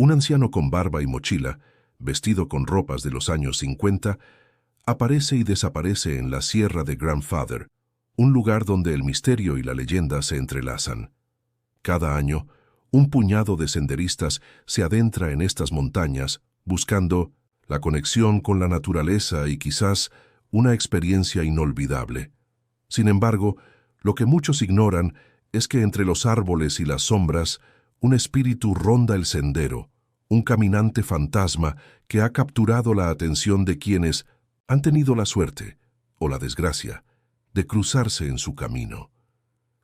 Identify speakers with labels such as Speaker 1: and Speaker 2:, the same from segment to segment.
Speaker 1: Un anciano con barba y mochila, vestido con ropas de los años 50, aparece y desaparece en la Sierra de Grandfather, un lugar donde el misterio y la leyenda se entrelazan. Cada año, un puñado de senderistas se adentra en estas montañas buscando la conexión con la naturaleza y quizás una experiencia inolvidable. Sin embargo, lo que muchos ignoran es que entre los árboles y las sombras, un espíritu ronda el sendero, un caminante fantasma que ha capturado la atención de quienes han tenido la suerte, o la desgracia, de cruzarse en su camino.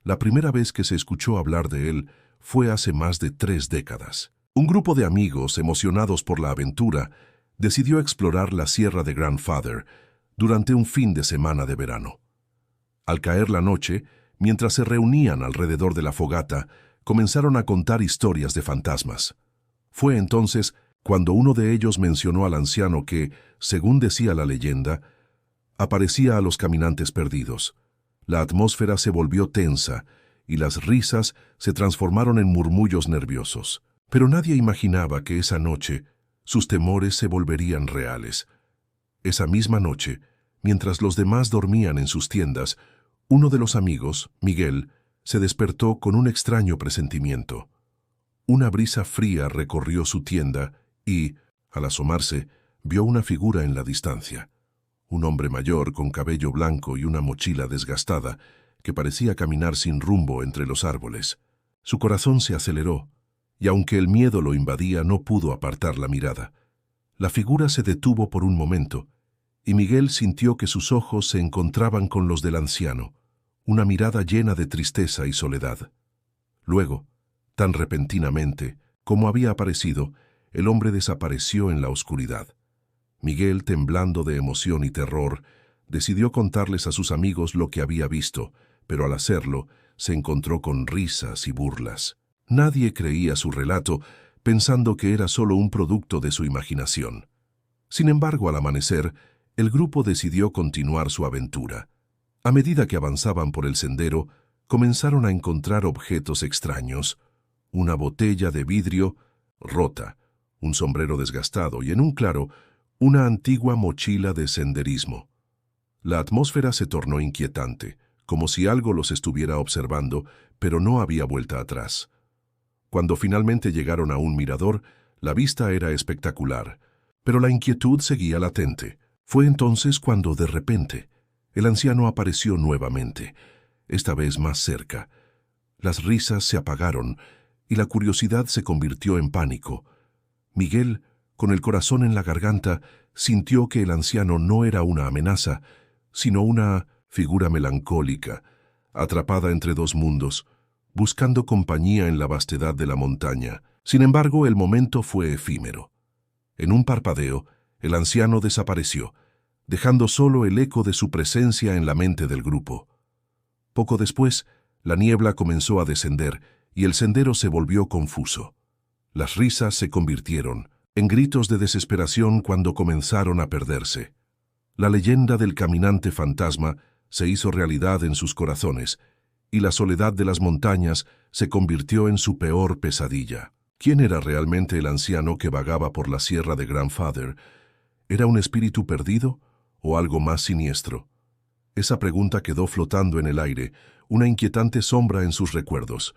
Speaker 1: La primera vez que se escuchó hablar de él fue hace más de 3 décadas. Un grupo de amigos, emocionados por la aventura, decidió explorar la Sierra de Grandfather durante un fin de semana de verano. Al caer la noche, mientras se reunían alrededor de la fogata, comenzaron a contar historias de fantasmas. Fue entonces cuando uno de ellos mencionó al anciano que, según decía la leyenda, aparecía a los caminantes perdidos. La atmósfera se volvió tensa y las risas se transformaron en murmullos nerviosos. Pero nadie imaginaba que esa noche sus temores se volverían reales. Esa misma noche, mientras los demás dormían en sus tiendas, uno de los amigos, Miguel, se despertó con un extraño presentimiento. Una brisa fría recorrió su tienda y, al asomarse, vio una figura en la distancia. Un hombre mayor con cabello blanco y una mochila desgastada que parecía caminar sin rumbo entre los árboles. Su corazón se aceleró, y aunque el miedo lo invadía, no pudo apartar la mirada. La figura se detuvo por un momento, y Miguel sintió que sus ojos se encontraban con los del anciano, una mirada llena de tristeza y soledad. Luego, tan repentinamente como había aparecido, el hombre desapareció en la oscuridad. Miguel, temblando de emoción y terror, decidió contarles a sus amigos lo que había visto, pero al hacerlo, se encontró con risas y burlas. Nadie creía su relato, pensando que era solo un producto de su imaginación. Sin embargo, al amanecer, el grupo decidió continuar su aventura. A medida que avanzaban por el sendero, comenzaron a encontrar objetos extraños: una botella de vidrio rota, un sombrero desgastado y, en un claro, una antigua mochila de senderismo. La atmósfera se tornó inquietante, como si algo los estuviera observando, pero no había vuelta atrás. Cuando finalmente llegaron a un mirador, la vista era espectacular, pero la inquietud seguía latente. Fue entonces cuando, de repente, el anciano apareció nuevamente, esta vez más cerca. Las risas se apagaron y la curiosidad se convirtió en pánico. Miguel, con el corazón en la garganta, sintió que el anciano no era una amenaza, sino una figura melancólica, atrapada entre 2 mundos, buscando compañía en la vastedad de la montaña. Sin embargo, el momento fue efímero. En un parpadeo, el anciano desapareció, dejando solo el eco de su presencia en la mente del grupo. Poco después, la niebla comenzó a descender y el sendero se volvió confuso. Las risas se convirtieron en gritos de desesperación cuando comenzaron a perderse. La leyenda del caminante fantasma se hizo realidad en sus corazones, y la soledad de las montañas se convirtió en su peor pesadilla. ¿Quién era realmente el anciano que vagaba por la Sierra de Grandfather? ¿Era un espíritu perdido o algo más siniestro? Esa pregunta quedó flotando en el aire, una inquietante sombra en sus recuerdos.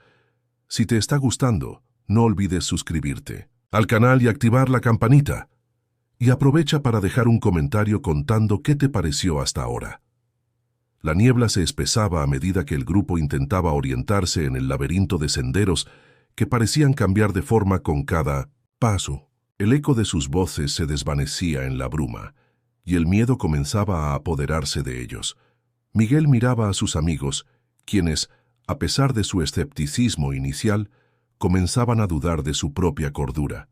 Speaker 1: Si te está gustando, no olvides suscribirte al canal y activar la campanita. Y aprovecha para dejar un comentario contando qué te pareció hasta ahora. La niebla se espesaba a medida que el grupo intentaba orientarse en el laberinto de senderos que parecían cambiar de forma con cada paso. El eco de sus voces se desvanecía en la bruma, y el miedo comenzaba a apoderarse de ellos. Miguel miraba a sus amigos, quienes, a pesar de su escepticismo inicial, comenzaban a dudar de su propia cordura.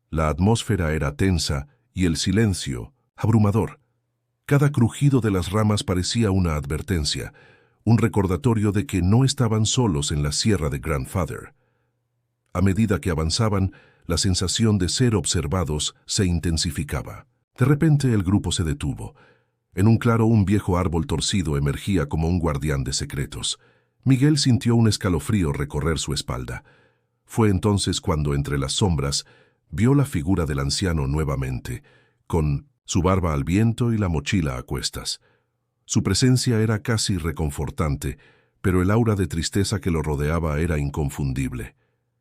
Speaker 1: La atmósfera era tensa y el silencio abrumador. Cada crujido de las ramas parecía una advertencia, un recordatorio de que no estaban solos en la Sierra de Grandfather. A medida que avanzaban, la sensación de ser observados se intensificaba. De repente el grupo se detuvo. En un claro, un viejo árbol torcido emergía como un guardián de secretos. Miguel sintió un escalofrío recorrer su espalda. Fue entonces cuando, entre las sombras, Vio la figura del anciano nuevamente, con su barba al viento y la mochila a cuestas. Su presencia era casi reconfortante, pero el aura de tristeza que lo rodeaba era inconfundible.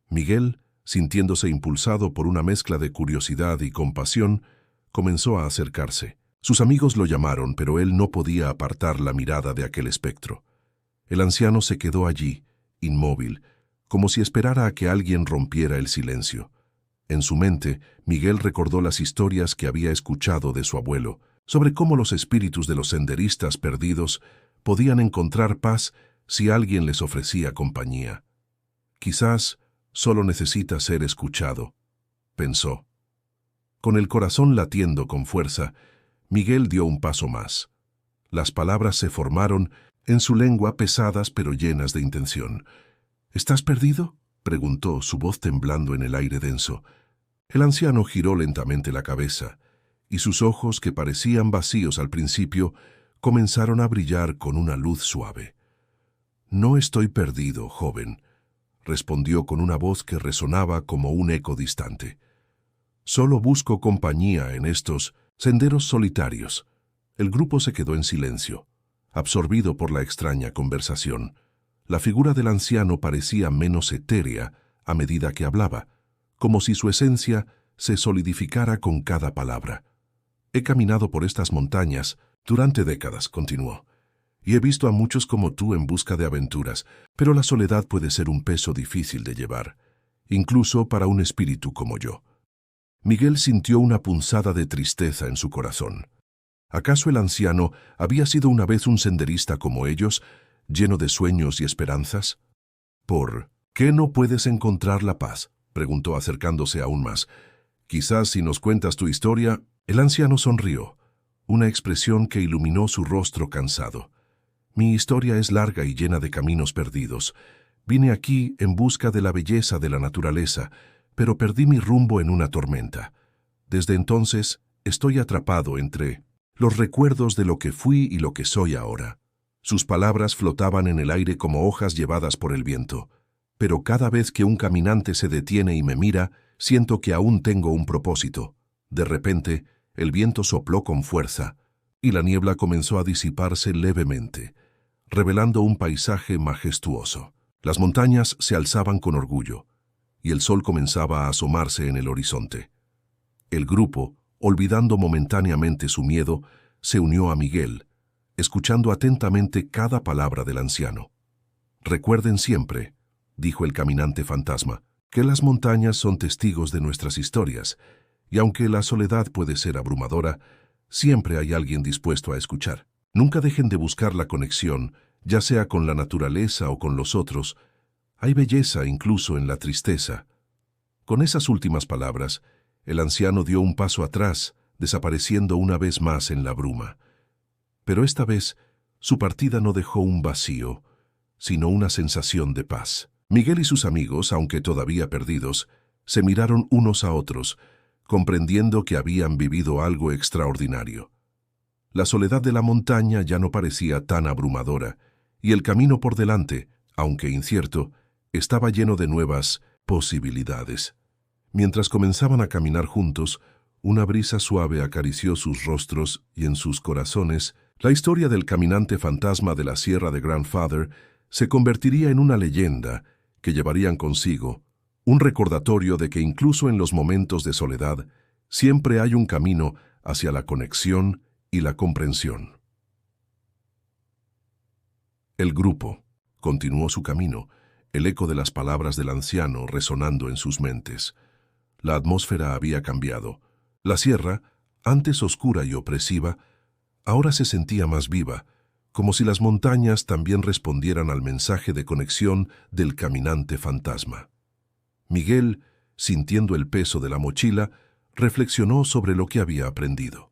Speaker 1: Miguel, sintiéndose impulsado por una mezcla de curiosidad y compasión, comenzó a acercarse. Sus amigos lo llamaron, pero él no podía apartar la mirada de aquel espectro. El anciano se quedó allí, inmóvil, como si esperara a que alguien rompiera el silencio. En su mente, Miguel recordó las historias que había escuchado de su abuelo, sobre cómo los espíritus de los senderistas perdidos podían encontrar paz si alguien les ofrecía compañía. Quizás solo necesita ser escuchado, pensó. Con el corazón latiendo con fuerza, Miguel dio un paso más. Las palabras se formaron en su lengua, pesadas pero llenas de intención. ¿Estás perdido?, preguntó, su voz temblando en el aire denso. El anciano giró lentamente la cabeza, y sus ojos, que parecían vacíos al principio, comenzaron a brillar con una luz suave. «No estoy perdido, joven», respondió con una voz que resonaba como un eco distante. «Solo busco compañía en estos senderos solitarios». El grupo se quedó en silencio, absorbido por la extraña conversación. La figura del anciano parecía menos etérea a medida que hablaba, como si su esencia se solidificara con cada palabra. «He caminado por estas montañas durante décadas», continuó, «y he visto a muchos como tú en busca de aventuras, pero la soledad puede ser un peso difícil de llevar, incluso para un espíritu como yo». Miguel sintió una punzada de tristeza en su corazón. ¿Acaso el anciano había sido una vez un senderista como ellos, lleno de sueños y esperanzas? «¿Por qué no puedes encontrar la paz?», preguntó acercándose aún más. «Quizás si nos cuentas tu historia». El anciano sonrió, una expresión que iluminó su rostro cansado. «Mi historia es larga y llena de caminos perdidos. Vine aquí en busca de la belleza de la naturaleza, pero perdí mi rumbo en una tormenta. Desde entonces estoy atrapado entre los recuerdos de lo que fui y lo que soy ahora». Sus palabras flotaban en el aire como hojas llevadas por el viento. «Pero cada vez que un caminante se detiene y me mira, siento que aún tengo un propósito». De repente, el viento sopló con fuerza, y la niebla comenzó a disiparse levemente, revelando un paisaje majestuoso. Las montañas se alzaban con orgullo, y el sol comenzaba a asomarse en el horizonte. El grupo, olvidando momentáneamente su miedo, se unió a Miguel, escuchando atentamente cada palabra del anciano. «Recuerden siempre», dijo el caminante fantasma, «que las montañas son testigos de nuestras historias, y aunque la soledad puede ser abrumadora, siempre hay alguien dispuesto a escuchar. Nunca dejen de buscar la conexión, ya sea con la naturaleza o con los otros. Hay belleza incluso en la tristeza». Con esas últimas palabras, el anciano dio un paso atrás, desapareciendo una vez más en la bruma. Pero esta vez, su partida no dejó un vacío, sino una sensación de paz. Miguel y sus amigos, aunque todavía perdidos, se miraron unos a otros, comprendiendo que habían vivido algo extraordinario. La soledad de la montaña ya no parecía tan abrumadora, y el camino por delante, aunque incierto, estaba lleno de nuevas posibilidades. Mientras comenzaban a caminar juntos, una brisa suave acarició sus rostros y en sus corazones, la historia del caminante fantasma de la Sierra de Grandfather se convertiría en una leyenda que llevarían consigo, un recordatorio de que incluso en los momentos de soledad, siempre hay un camino hacia la conexión y la comprensión. El grupo continuó su camino, el eco de las palabras del anciano resonando en sus mentes. La atmósfera había cambiado. La sierra, antes oscura y opresiva, ahora se sentía más viva, como si las montañas también respondieran al mensaje de conexión del caminante fantasma. Miguel, sintiendo el peso de la mochila, reflexionó sobre lo que había aprendido.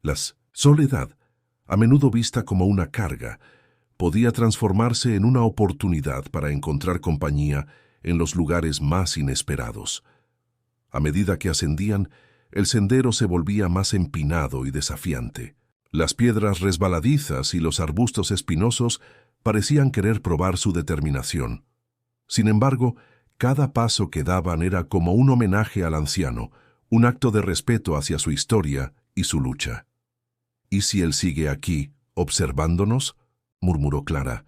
Speaker 1: La soledad, a menudo vista como una carga, podía transformarse en una oportunidad para encontrar compañía en los lugares más inesperados. A medida que ascendían, el sendero se volvía más empinado y desafiante. Las piedras resbaladizas y los arbustos espinosos parecían querer probar su determinación. Sin embargo, Cada paso que daban era como un homenaje al anciano, un acto de respeto hacia su historia y su lucha. «¿Y si él sigue aquí, observándonos?», murmuró Clara,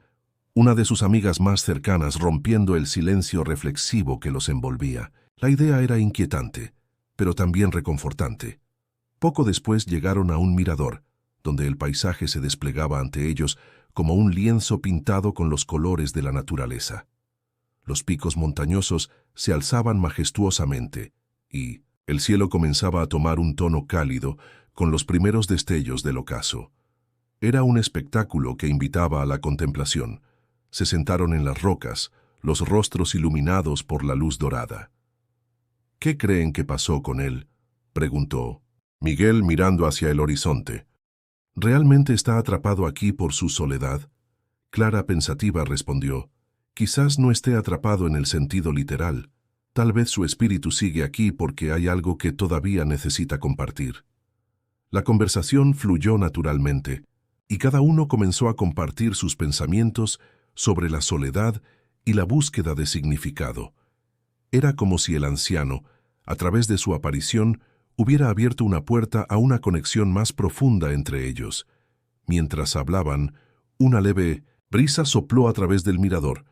Speaker 1: una de sus amigas más cercanas, rompiendo el silencio reflexivo que los envolvía. La idea era inquietante, pero también reconfortante. Poco después llegaron a un mirador, donde el paisaje se desplegaba ante ellos como un lienzo pintado con los colores de la naturaleza. Los picos montañosos se alzaban majestuosamente, y el cielo comenzaba a tomar un tono cálido con los primeros destellos del ocaso. Era un espectáculo que invitaba a la contemplación. Se sentaron en las rocas, los rostros iluminados por la luz dorada. «¿Qué creen que pasó con él?», preguntó Miguel mirando hacia el horizonte. «¿Realmente está atrapado aquí por su soledad?». Clara, pensativa, respondió: «Quizás no esté atrapado en el sentido literal. Tal vez su espíritu sigue aquí porque hay algo que todavía necesita compartir». La conversación fluyó naturalmente, y cada uno comenzó a compartir sus pensamientos sobre la soledad y la búsqueda de significado. Era como si el anciano, a través de su aparición, hubiera abierto una puerta a una conexión más profunda entre ellos. Mientras hablaban, una leve brisa sopló a través del mirador,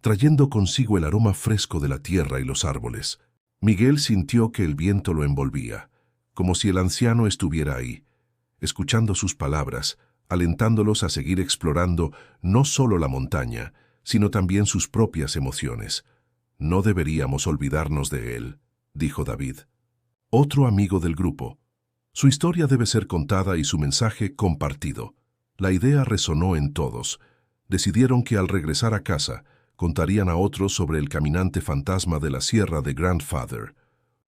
Speaker 1: trayendo consigo el aroma fresco de la tierra y los árboles. Miguel sintió que el viento lo envolvía, como si el anciano estuviera ahí, escuchando sus palabras, alentándolos a seguir explorando no solo la montaña, sino también sus propias emociones. «No deberíamos olvidarnos de él», dijo David, otro amigo del grupo. «Su historia debe ser contada y su mensaje compartido». La idea resonó en todos. Decidieron que al regresar a casa, contarían a otros sobre el caminante fantasma de la Sierra de Grandfather.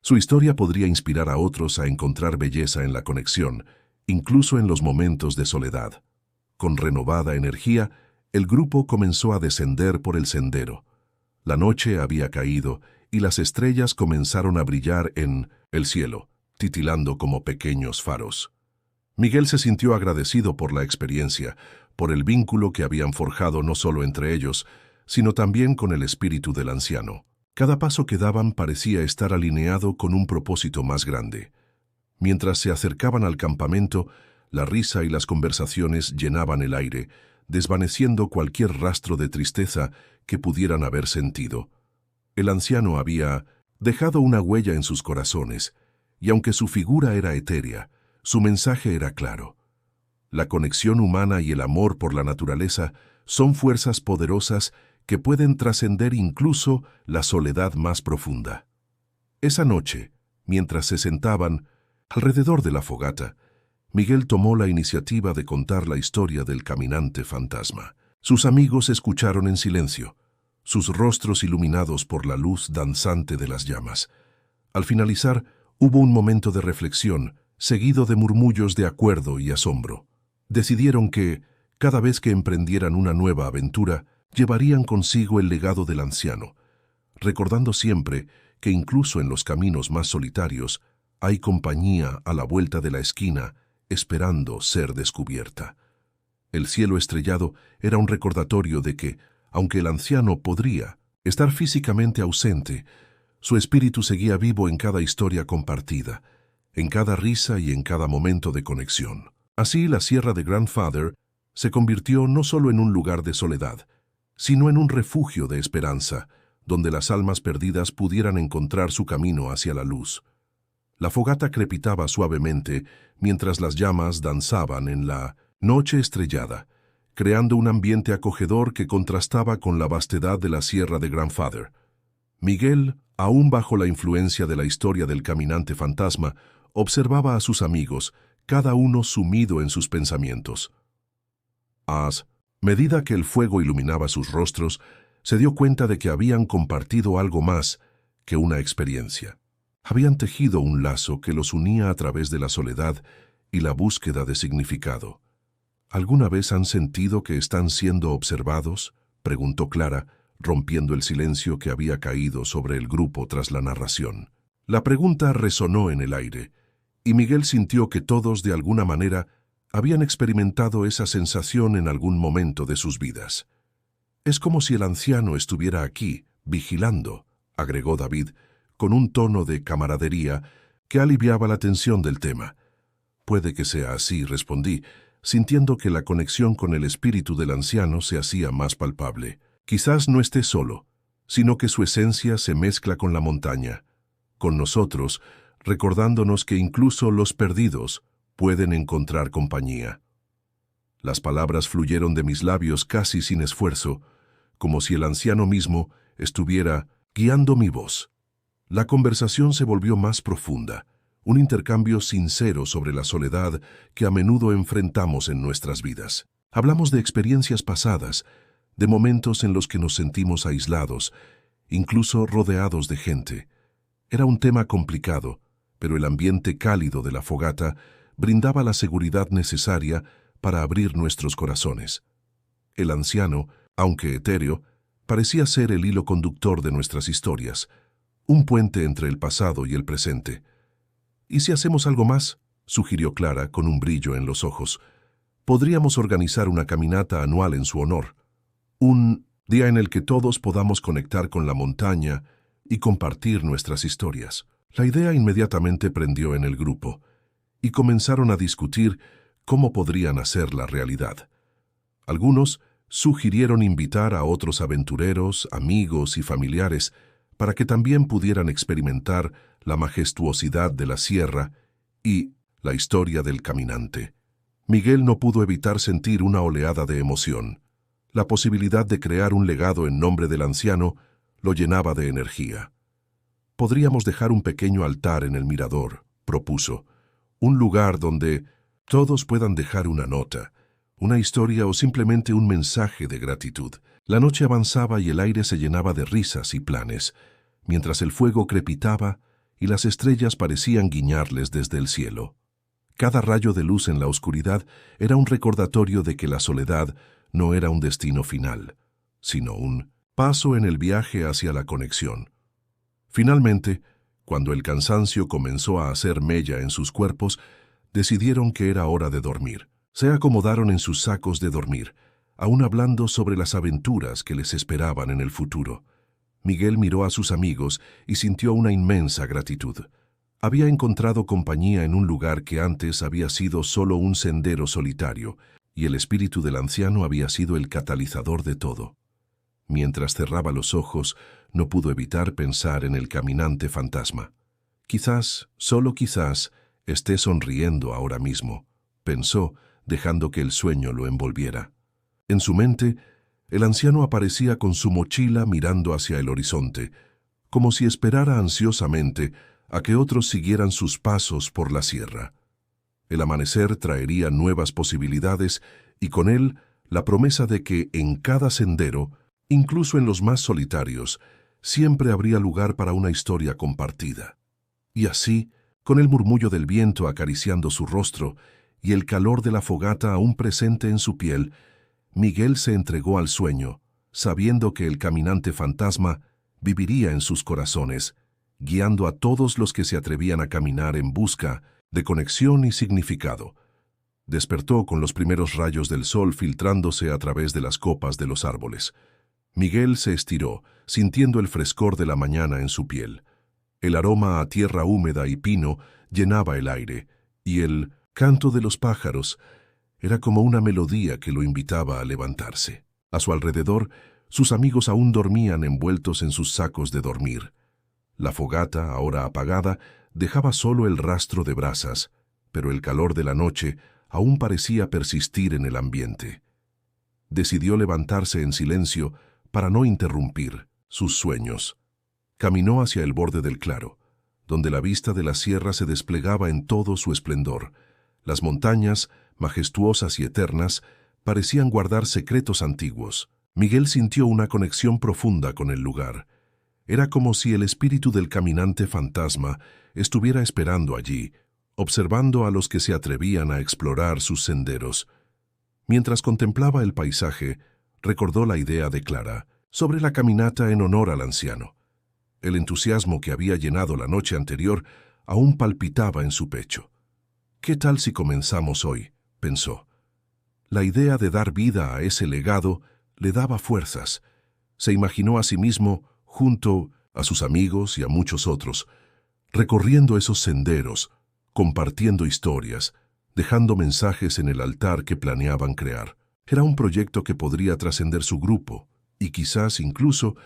Speaker 1: Su historia podría inspirar a otros a encontrar belleza en la conexión, incluso en los momentos de soledad. Con renovada energía, el grupo comenzó a descender por el sendero. La noche había caído y las estrellas comenzaron a brillar en el cielo, titilando como pequeños faros. Miguel se sintió agradecido por la experiencia, por el vínculo que habían forjado no solo entre ellos, sino también con el espíritu del anciano. Cada paso que daban parecía estar alineado con un propósito más grande. Mientras se acercaban al campamento, la risa y las conversaciones llenaban el aire, desvaneciendo cualquier rastro de tristeza que pudieran haber sentido. El anciano había dejado una huella en sus corazones, y aunque su figura era etérea, su mensaje era claro. La conexión humana y el amor por la naturaleza son fuerzas poderosas que pueden trascender incluso la soledad más profunda. Esa noche, mientras se sentaban alrededor de la fogata, Miguel tomó la iniciativa de contar la historia del caminante fantasma. Sus amigos escucharon en silencio, sus rostros iluminados por la luz danzante de las llamas. Al finalizar, hubo un momento de reflexión, seguido de murmullos de acuerdo y asombro. Decidieron que, cada vez que emprendieran una nueva aventura, llevarían consigo el legado del anciano, recordando siempre que incluso en los caminos más solitarios hay compañía a la vuelta de la esquina, esperando ser descubierta. El cielo estrellado era un recordatorio de que, aunque el anciano podría estar físicamente ausente, su espíritu seguía vivo en cada historia compartida, en cada risa y en cada momento de conexión. Así, la Sierra de Grandfather se convirtió no solo en un lugar de soledad, sino en un refugio de esperanza, donde las almas perdidas pudieran encontrar su camino hacia la luz. La fogata crepitaba suavemente mientras las llamas danzaban en la noche estrellada, creando un ambiente acogedor que contrastaba con la vastedad de la Sierra de Grandfather. Miguel, aún bajo la influencia de la historia del caminante fantasma, observaba a sus amigos, cada uno sumido en sus pensamientos. A medida que el fuego iluminaba sus rostros, se dio cuenta de que habían compartido algo más que una experiencia. Habían tejido un lazo que los unía a través de la soledad y la búsqueda de significado. ¿Alguna vez han sentido que están siendo observados?, preguntó Clara, rompiendo el silencio que había caído sobre el grupo tras la narración. La pregunta resonó en el aire, y Miguel sintió que todos, de alguna manera, habían experimentado esa sensación en algún momento de sus vidas. «Es como si el anciano estuviera aquí, vigilando», agregó David, con un tono de camaradería que aliviaba la tensión del tema. Puede que sea así, respondí, sintiendo que la conexión con el espíritu del anciano se hacía más palpable. Quizás no esté solo, sino que su esencia se mezcla con la montaña, con nosotros, recordándonos que incluso los perdidos pueden encontrar compañía. Las palabras fluyeron de mis labios casi sin esfuerzo, como si el anciano mismo estuviera guiando mi voz. La conversación se volvió más profunda, un intercambio sincero sobre la soledad que a menudo enfrentamos en nuestras vidas. Hablamos de experiencias pasadas, de momentos en los que nos sentimos aislados, incluso rodeados de gente. Era un tema complicado, pero el ambiente cálido de la fogata brindaba la seguridad necesaria para abrir nuestros corazones. El anciano, aunque etéreo, parecía ser el hilo conductor de nuestras historias, un puente entre el pasado y el presente. ¿Y si hacemos algo más?, sugirió Clara con un brillo en los ojos. Podríamos organizar una caminata anual en su honor. Un día en el que todos podamos conectar con la montaña y compartir nuestras historias. La idea inmediatamente prendió en el grupo, y comenzaron a discutir cómo podrían hacerla realidad. Algunos sugirieron invitar a otros aventureros, amigos y familiares para que también pudieran experimentar la majestuosidad de la sierra y la historia del caminante. Miguel no pudo evitar sentir una oleada de emoción. La posibilidad de crear un legado en nombre del anciano lo llenaba de energía. Podríamos dejar un pequeño altar en el mirador, propuso, un lugar donde todos puedan dejar una nota, una historia o simplemente un mensaje de gratitud. La noche avanzaba y el aire se llenaba de risas y planes, mientras el fuego crepitaba y las estrellas parecían guiñarles desde el cielo. Cada rayo de luz en la oscuridad era un recordatorio de que la soledad no era un destino final, sino un paso en el viaje hacia la conexión. Finalmente, cuando el cansancio comenzó a hacer mella en sus cuerpos, decidieron que era hora de dormir. Se acomodaron en sus sacos de dormir, aún hablando sobre las aventuras que les esperaban en el futuro. Miguel miró a sus amigos y sintió una inmensa gratitud. Había encontrado compañía en un lugar que antes había sido solo un sendero solitario, y el espíritu del anciano había sido el catalizador de todo. Mientras cerraba los ojos, no pudo evitar pensar en el caminante fantasma. Quizás, solo quizás, esté sonriendo ahora mismo, pensó, dejando que el sueño lo envolviera. En su mente, el anciano aparecía con su mochila mirando hacia el horizonte, como si esperara ansiosamente a que otros siguieran sus pasos por la sierra. El amanecer traería nuevas posibilidades y con él la promesa de que en cada sendero, incluso en los más solitarios, siempre habría lugar para una historia compartida. Y así, con el murmullo del viento acariciando su rostro y el calor de la fogata aún presente en su piel, Miguel se entregó al sueño, sabiendo que el caminante fantasma viviría en sus corazones, guiando a todos los que se atrevían a caminar en busca de conexión y significado. Despertó con los primeros rayos del sol filtrándose a través de las copas de los árboles. Miguel se estiró, sintiendo el frescor de la mañana en su piel. El aroma a tierra húmeda y pino llenaba el aire, y el canto de los pájaros era como una melodía que lo invitaba a levantarse. A su alrededor, sus amigos aún dormían envueltos en sus sacos de dormir. La fogata, ahora apagada, dejaba solo el rastro de brasas, pero el calor de la noche aún parecía persistir en el ambiente. Decidió levantarse en silencio para no interrumpir sus sueños. Caminó hacia el borde del claro, donde la vista de la sierra se desplegaba en todo su esplendor. Las montañas, majestuosas y eternas, parecían guardar secretos antiguos. Miguel sintió una conexión profunda con el lugar. Era como si el espíritu del caminante fantasma estuviera esperando allí, observando a los que se atrevían a explorar sus senderos. Mientras contemplaba el paisaje, recordó la idea de Clara sobre la caminata en honor al anciano. El entusiasmo que había llenado la noche anterior aún palpitaba en su pecho. ¿Qué tal si comenzamos hoy?, pensó. La idea de dar vida a ese legado le daba fuerzas. Se imaginó a sí mismo junto a sus amigos y a muchos otros, recorriendo esos senderos, compartiendo historias, dejando mensajes en el altar que planeaban crear. Era un proyecto que podría trascender su grupo y quizás incluso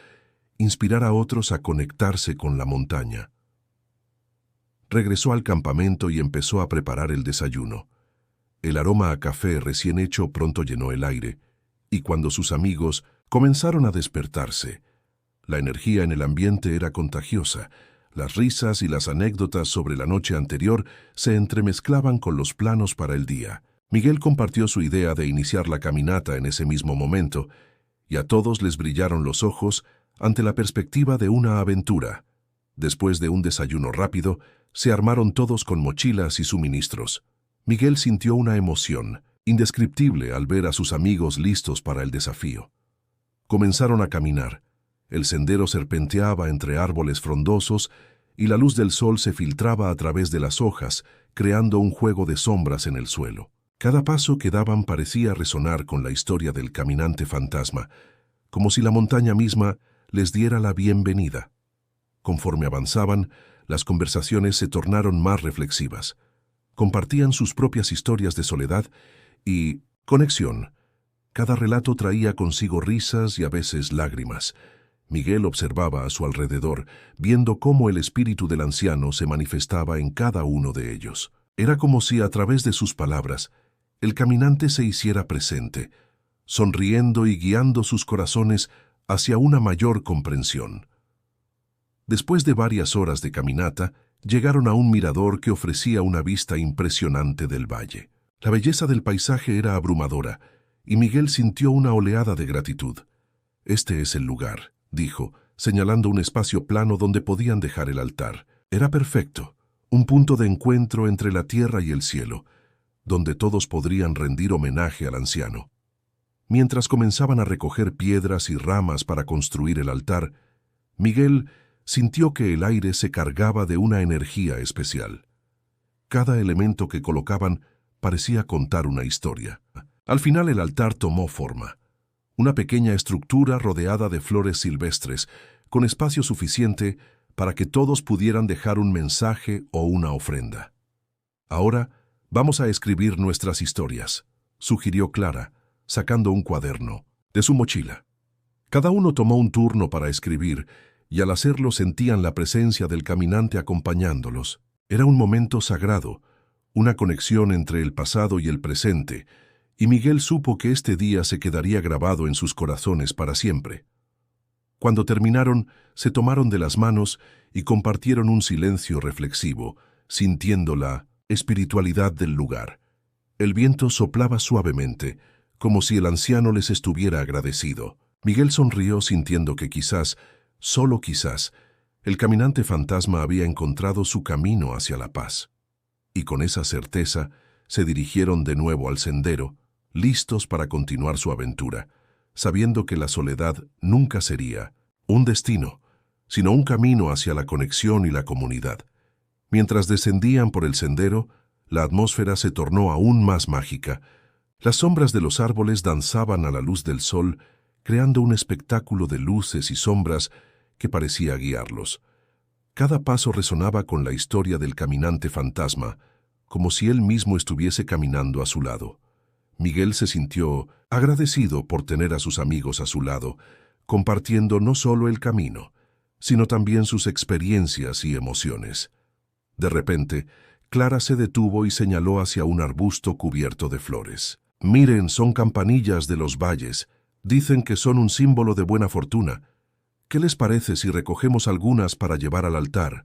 Speaker 1: inspirar a otros a conectarse con la montaña. Regresó al campamento y empezó a preparar el desayuno. El aroma a café recién hecho pronto llenó el aire, y cuando sus amigos comenzaron a despertarse, la energía en el ambiente era contagiosa. Las risas y las anécdotas sobre la noche anterior se entremezclaban con los planos para el día. Miguel compartió su idea de iniciar la caminata en ese mismo momento, y a todos les brillaron los ojos ante la perspectiva de una aventura. Después de un desayuno rápido, se armaron todos con mochilas y suministros. Miguel sintió una emoción indescriptible al ver a sus amigos listos para el desafío. Comenzaron a caminar. El sendero serpenteaba entre árboles frondosos y la luz del sol se filtraba a través de las hojas, creando un juego de sombras en el suelo. Cada paso que daban parecía resonar con la historia del caminante fantasma, como si la montaña misma les diera la bienvenida. Conforme avanzaban, las conversaciones se tornaron más reflexivas. Compartían sus propias historias de soledad y conexión. Cada relato traía consigo risas y a veces lágrimas. Miguel observaba a su alrededor, viendo cómo el espíritu del anciano se manifestaba en cada uno de ellos. Era como si a través de sus palabras, el caminante se hiciera presente, sonriendo y guiando sus corazones hacia una mayor comprensión. Después de varias horas de caminata, llegaron a un mirador que ofrecía una vista impresionante del valle. La belleza del paisaje era abrumadora, y Miguel sintió una oleada de gratitud. «Este es el lugar», dijo, señalando un espacio plano donde podían dejar el altar. Era perfecto, un punto de encuentro entre la tierra y el cielo, donde todos podrían rendir homenaje al anciano. Mientras comenzaban a recoger piedras y ramas para construir el altar, Miguel sintió que el aire se cargaba de una energía especial. Cada elemento que colocaban parecía contar una historia. Al final el altar tomó forma. Una pequeña estructura rodeada de flores silvestres, con espacio suficiente para que todos pudieran dejar un mensaje o una ofrenda. «Ahora vamos a escribir nuestras historias», sugirió Clara, sacando un cuaderno de su mochila. Cada uno tomó un turno para escribir, y al hacerlo sentían la presencia del caminante acompañándolos. Era un momento sagrado, una conexión entre el pasado y el presente, y Miguel supo que este día se quedaría grabado en sus corazones para siempre. Cuando terminaron, se tomaron de las manos y compartieron un silencio reflexivo, sintiendo la espiritualidad del lugar. El viento soplaba suavemente, como si el anciano les estuviera agradecido. Miguel sonrió sintiendo que quizás, solo quizás, el caminante fantasma había encontrado su camino hacia la paz. Y con esa certeza, se dirigieron de nuevo al sendero, listos para continuar su aventura, sabiendo que la soledad nunca sería un destino, sino un camino hacia la conexión y la comunidad. Mientras descendían por el sendero, la atmósfera se tornó aún más mágica. Las sombras de los árboles danzaban a la luz del sol, creando un espectáculo de luces y sombras que parecía guiarlos. Cada paso resonaba con la historia del caminante fantasma, como si él mismo estuviese caminando a su lado. Miguel se sintió agradecido por tener a sus amigos a su lado, compartiendo no solo el camino, sino también sus experiencias y emociones. De repente, Clara se detuvo y señaló hacia un arbusto cubierto de flores. «Miren, son campanillas de los valles. Dicen que son un símbolo de buena fortuna. ¿Qué les parece si recogemos algunas para llevar al altar?»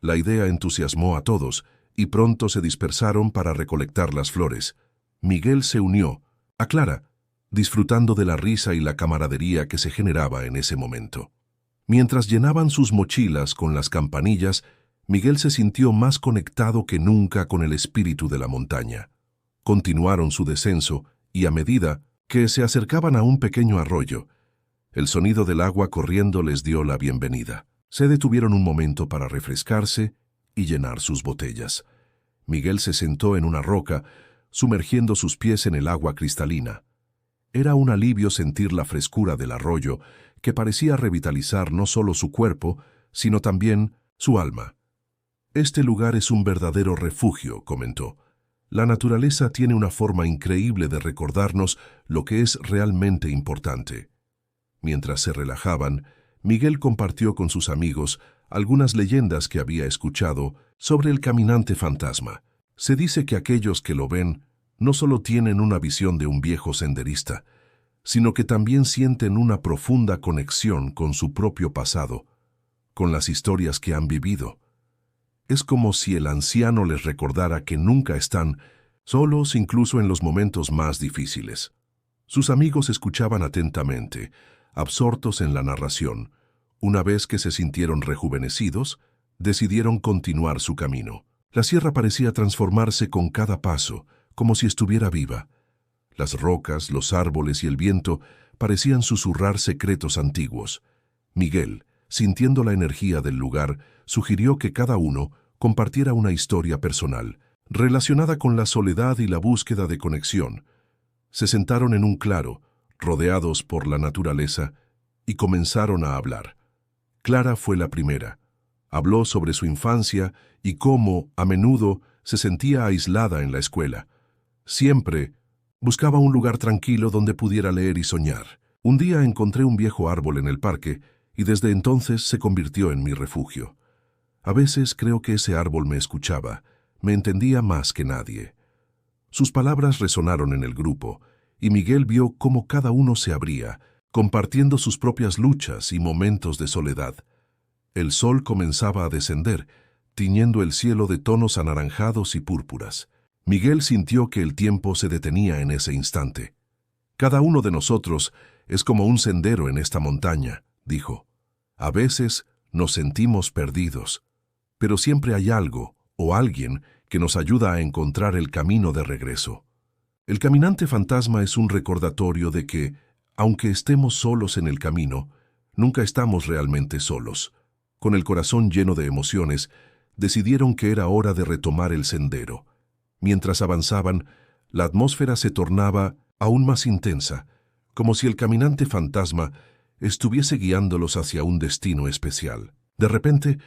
Speaker 1: La idea entusiasmó a todos, y pronto se dispersaron para recolectar las flores. Miguel se unió a Clara, disfrutando de la risa y la camaradería que se generaba en ese momento. Mientras llenaban sus mochilas con las campanillas, Miguel se sintió más conectado que nunca con el espíritu de la montaña. Continuaron su descenso y a medida que se acercaban a un pequeño arroyo, el sonido del agua corriendo les dio la bienvenida. Se detuvieron un momento para refrescarse y llenar sus botellas. Miguel se sentó en una roca, sumergiendo sus pies en el agua cristalina. Era un alivio sentir la frescura del arroyo, que parecía revitalizar no solo su cuerpo, sino también su alma. Este lugar es un verdadero refugio, comentó. La naturaleza tiene una forma increíble de recordarnos lo que es realmente importante. Mientras se relajaban, Miguel compartió con sus amigos algunas leyendas que había escuchado sobre el caminante fantasma. Se dice que aquellos que lo ven no solo tienen una visión de un viejo senderista, sino que también sienten una profunda conexión con su propio pasado, con las historias que han vivido. Es como si el anciano les recordara que nunca están solos, incluso en los momentos más difíciles. Sus amigos escuchaban atentamente, absortos en la narración. Una vez que se sintieron rejuvenecidos, decidieron continuar su camino. La sierra parecía transformarse con cada paso, como si estuviera viva. Las rocas, los árboles y el viento parecían susurrar secretos antiguos. Miguel, sintiendo la energía del lugar, sugirió que cada uno compartiera una historia personal, relacionada con la soledad y la búsqueda de conexión. Se sentaron en un claro, rodeados por la naturaleza, y comenzaron a hablar. Clara fue la primera. Habló sobre su infancia y cómo, a menudo, se sentía aislada en la escuela. Siempre buscaba un lugar tranquilo donde pudiera leer y soñar. Un día encontré un viejo árbol en el parque y desde entonces se convirtió en mi refugio. A veces creo que ese árbol me escuchaba, me entendía más que nadie. Sus palabras resonaron en el grupo, y Miguel vio cómo cada uno se abría, compartiendo sus propias luchas y momentos de soledad. El sol comenzaba a descender, tiñendo el cielo de tonos anaranjados y púrpuras. Miguel sintió que el tiempo se detenía en ese instante. Cada uno de nosotros es como un sendero en esta montaña, dijo. A veces nos sentimos perdidos, pero siempre hay algo o alguien que nos ayuda a encontrar el camino de regreso. El caminante fantasma es un recordatorio de que, aunque estemos solos en el camino, nunca estamos realmente solos. Con el corazón lleno de emociones, decidieron que era hora de retomar el sendero. Mientras avanzaban, la atmósfera se tornaba aún más intensa, como si el caminante fantasma estuviese guiándolos hacia un destino especial. De repente,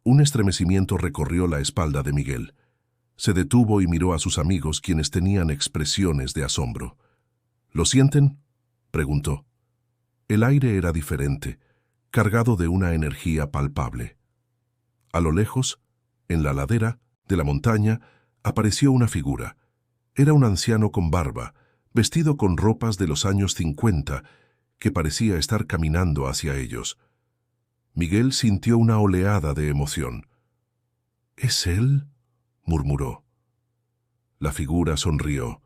Speaker 1: un estremecimiento recorrió la espalda de Miguel. Se detuvo y miró a sus amigos, quienes tenían expresiones de asombro. ¿Lo sienten?, preguntó. El aire era diferente, cargado de una energía palpable. A lo lejos, en la ladera de la montaña, apareció una figura. Era un anciano con barba, vestido con ropas de los años 50, que parecía estar caminando hacia ellos. Miguel sintió una oleada de emoción. ¿Es él?, murmuró. La figura sonrió,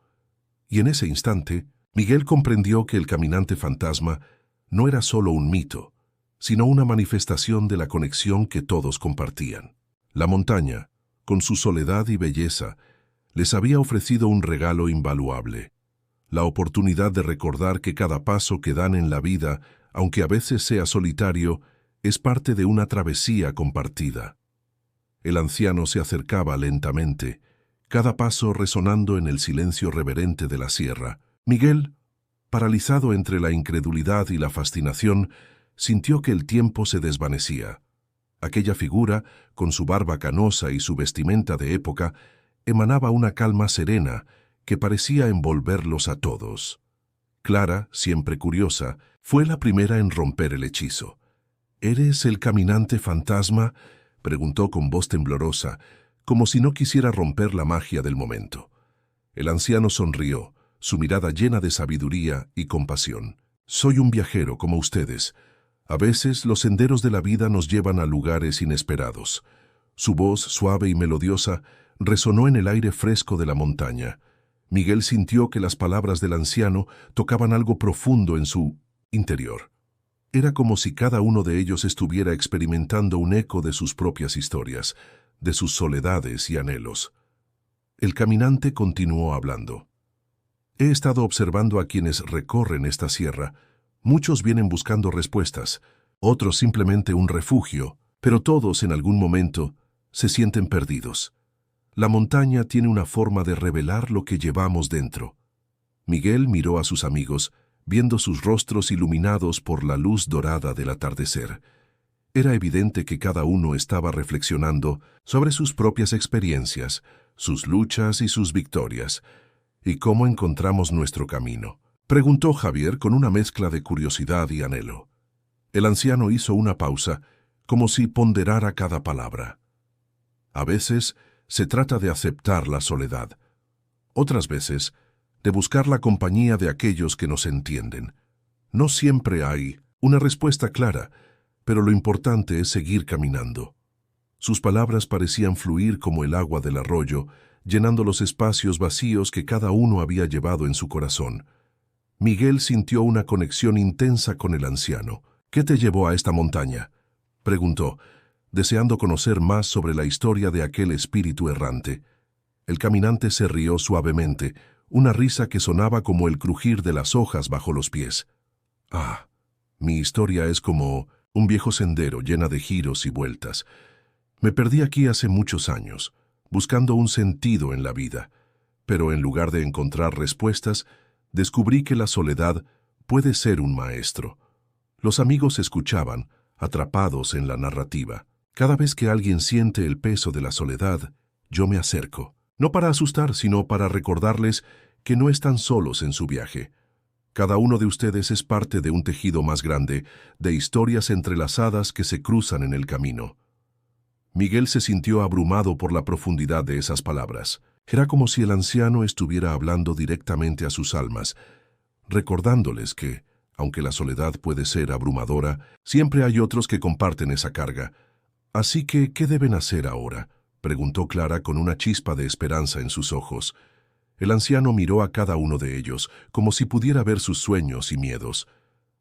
Speaker 1: y en ese instante, Miguel comprendió que el caminante fantasma no era solo un mito, sino una manifestación de la conexión que todos compartían. La montaña, con su soledad y belleza, les había ofrecido un regalo invaluable: la oportunidad de recordar que cada paso que dan en la vida, aunque a veces sea solitario, es parte de una travesía compartida. El anciano se acercaba lentamente, cada paso resonando en el silencio reverente de la sierra. Miguel, paralizado entre la incredulidad y la fascinación, sintió que el tiempo se desvanecía. Aquella figura, con su barba canosa y su vestimenta de época, emanaba una calma serena que parecía envolverlos a todos. Clara, siempre curiosa, fue la primera en romper el hechizo. ¿Eres el caminante fantasma?, preguntó con voz temblorosa, como si no quisiera romper la magia del momento. El anciano sonrió, su mirada llena de sabiduría y compasión. Soy un viajero como ustedes. A veces los senderos de la vida nos llevan a lugares inesperados. Su voz, suave y melodiosa, resonó en el aire fresco de la montaña. Miguel sintió que las palabras del anciano tocaban algo profundo en su interior. Era como si cada uno de ellos estuviera experimentando un eco de sus propias historias, de sus soledades y anhelos. El caminante continuó hablando. He estado observando a quienes recorren esta sierra. Muchos vienen buscando respuestas, otros simplemente un refugio, pero todos en algún momento se sienten perdidos. La montaña tiene una forma de revelar lo que llevamos dentro. Miguel miró a sus amigos, viendo sus rostros iluminados por la luz dorada del atardecer. Era evidente que cada uno estaba reflexionando sobre sus propias experiencias, sus luchas y sus victorias. ¿Y cómo encontramos nuestro camino?, preguntó Javier con una mezcla de curiosidad y anhelo. El anciano hizo una pausa, como si ponderara cada palabra. A veces se trata de aceptar la soledad. Otras veces, de buscar la compañía de aquellos que nos entienden. No siempre hay una respuesta clara, pero lo importante es seguir caminando. Sus palabras parecían fluir como el agua del arroyo, llenando los espacios vacíos que cada uno había llevado en su corazón. Miguel sintió una conexión intensa con el anciano. «¿Qué te llevó a esta montaña?», preguntó, deseando conocer más sobre la historia de aquel espíritu errante. El caminante se rió suavemente, una risa que sonaba como el crujir de las hojas bajo los pies. «Ah, mi historia es como un viejo sendero llena de giros y vueltas. Me perdí aquí hace muchos años, buscando un sentido en la vida, pero en lugar de encontrar respuestas, descubrí que la soledad puede ser un maestro». Los amigos escuchaban, atrapados en la narrativa. Cada vez que alguien siente el peso de la soledad, yo me acerco. No para asustar, sino para recordarles que no están solos en su viaje. Cada uno de ustedes es parte de un tejido más grande, de historias entrelazadas que se cruzan en el camino. Miguel se sintió abrumado por la profundidad de esas palabras. Era como si el anciano estuviera hablando directamente a sus almas, recordándoles que, aunque la soledad puede ser abrumadora, siempre hay otros que comparten esa carga. «Así que, ¿qué deben hacer ahora?», preguntó Clara con una chispa de esperanza en sus ojos. El anciano miró a cada uno de ellos, como si pudiera ver sus sueños y miedos.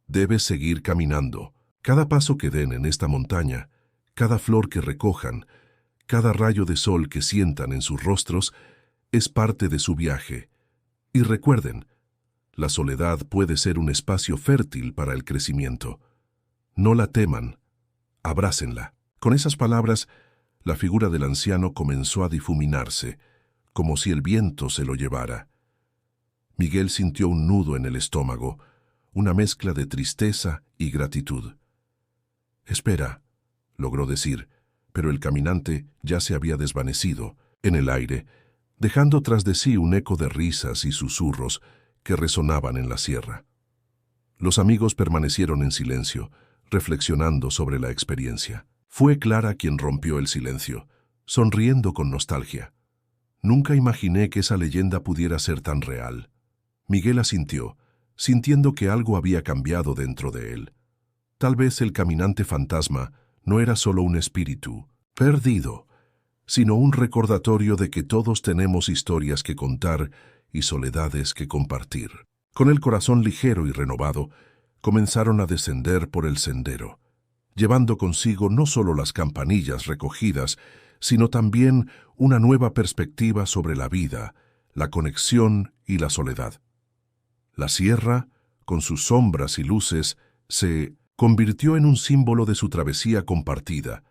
Speaker 1: «Debes seguir caminando. Cada paso que den en esta montaña, cada flor que recojan, cada rayo de sol que sientan en sus rostros, es parte de su viaje. Y recuerden, la soledad puede ser un espacio fértil para el crecimiento. No la teman, abrácenla». Con esas palabras, la figura del anciano comenzó a difuminarse, como si el viento se lo llevara. Miguel sintió un nudo en el estómago, una mezcla de tristeza y gratitud. «Espera», logró decir, pero el caminante ya se había desvanecido en el aire, dejando tras de sí un eco de risas y susurros que resonaban en la sierra. Los amigos permanecieron en silencio, reflexionando sobre la experiencia. Fue Clara quien rompió el silencio, sonriendo con nostalgia. «Nunca imaginé que esa leyenda pudiera ser tan real». Miguel asintió, sintiendo que algo había cambiado dentro de él. Tal vez el caminante fantasma no era solo un espíritu perdido, sino un recordatorio de que todos tenemos historias que contar y soledades que compartir. Con el corazón ligero y renovado, comenzaron a descender por el sendero, llevando consigo no solo las campanillas recogidas, sino también una nueva perspectiva sobre la vida, la conexión y la soledad. La sierra, con sus sombras y luces, se convirtió en un símbolo de su travesía compartida,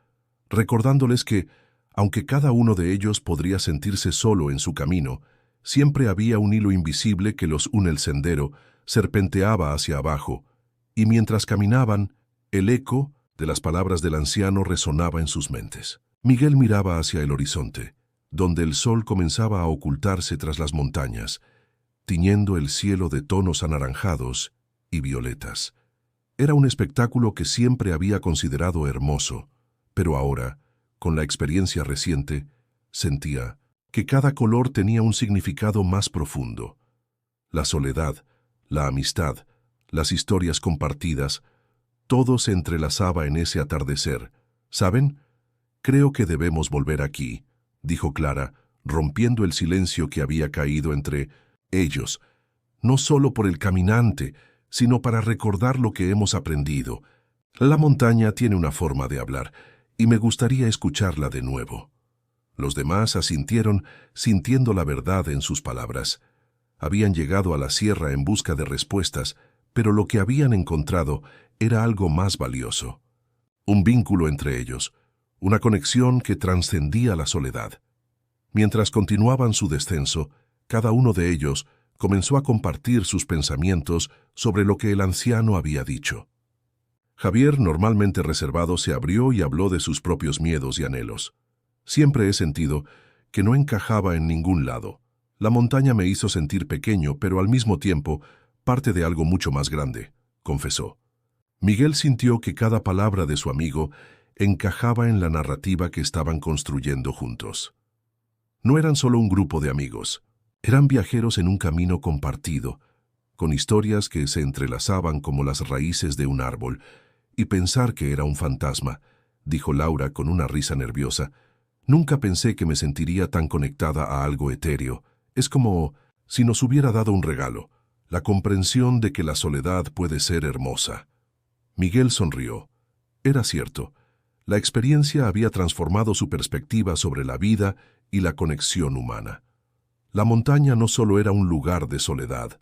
Speaker 1: recordándoles que, aunque cada uno de ellos podría sentirse solo en su camino, siempre había un hilo invisible que los une. El sendero serpenteaba hacia abajo, y mientras caminaban, el eco de las palabras del anciano resonaba en sus mentes. Miguel miraba hacia el horizonte, donde el sol comenzaba a ocultarse tras las montañas, tiñendo el cielo de tonos anaranjados y violetas. Era un espectáculo que siempre había considerado hermoso, pero ahora, con la experiencia reciente, sentía que cada color tenía un significado más profundo. La soledad, la amistad, las historias compartidas, todo se entrelazaba en ese atardecer. «¿Saben? Creo que debemos volver aquí», dijo Clara, rompiendo el silencio que había caído entre ellos, no solo por el caminante, sino para recordar lo que hemos aprendido. La montaña tiene una forma de hablar, y me gustaría escucharla de nuevo. Los demás asintieron, sintiendo la verdad en sus palabras. Habían llegado a la sierra en busca de respuestas, pero lo que habían encontrado era algo más valioso. Un vínculo entre ellos, una conexión que trascendía la soledad. Mientras continuaban su descenso, cada uno de ellos comenzó a compartir sus pensamientos sobre lo que el anciano había dicho. Javier, normalmente reservado, se abrió y habló de sus propios miedos y anhelos. Siempre he sentido que no encajaba en ningún lado. La montaña me hizo sentir pequeño, pero al mismo tiempo parte de algo mucho más grande, confesó. Miguel sintió que cada palabra de su amigo encajaba en la narrativa que estaban construyendo juntos. No eran solo un grupo de amigos, eran viajeros en un camino compartido, con historias que se entrelazaban como las raíces de un árbol. Y pensar que era un fantasma, dijo Laura con una risa nerviosa. Nunca pensé que me sentiría tan conectada a algo etéreo. Es como si nos hubiera dado un regalo, la comprensión de que la soledad puede ser hermosa. Miguel sonrió. Era cierto. La experiencia había transformado su perspectiva sobre la vida y la conexión humana. La montaña no solo era un lugar de soledad,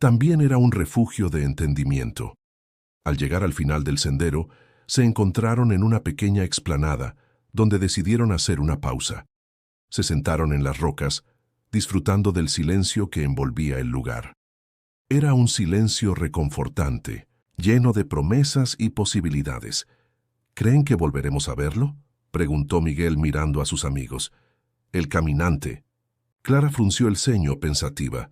Speaker 1: también era un refugio de entendimiento. Al llegar al final del sendero, se encontraron en una pequeña explanada, donde decidieron hacer una pausa. Se sentaron en las rocas, disfrutando del silencio que envolvía el lugar. Era un silencio reconfortante, lleno de promesas y posibilidades. ¿Creen que volveremos a verlo?, preguntó Miguel mirando a sus amigos. El caminante. Clara frunció el ceño pensativa.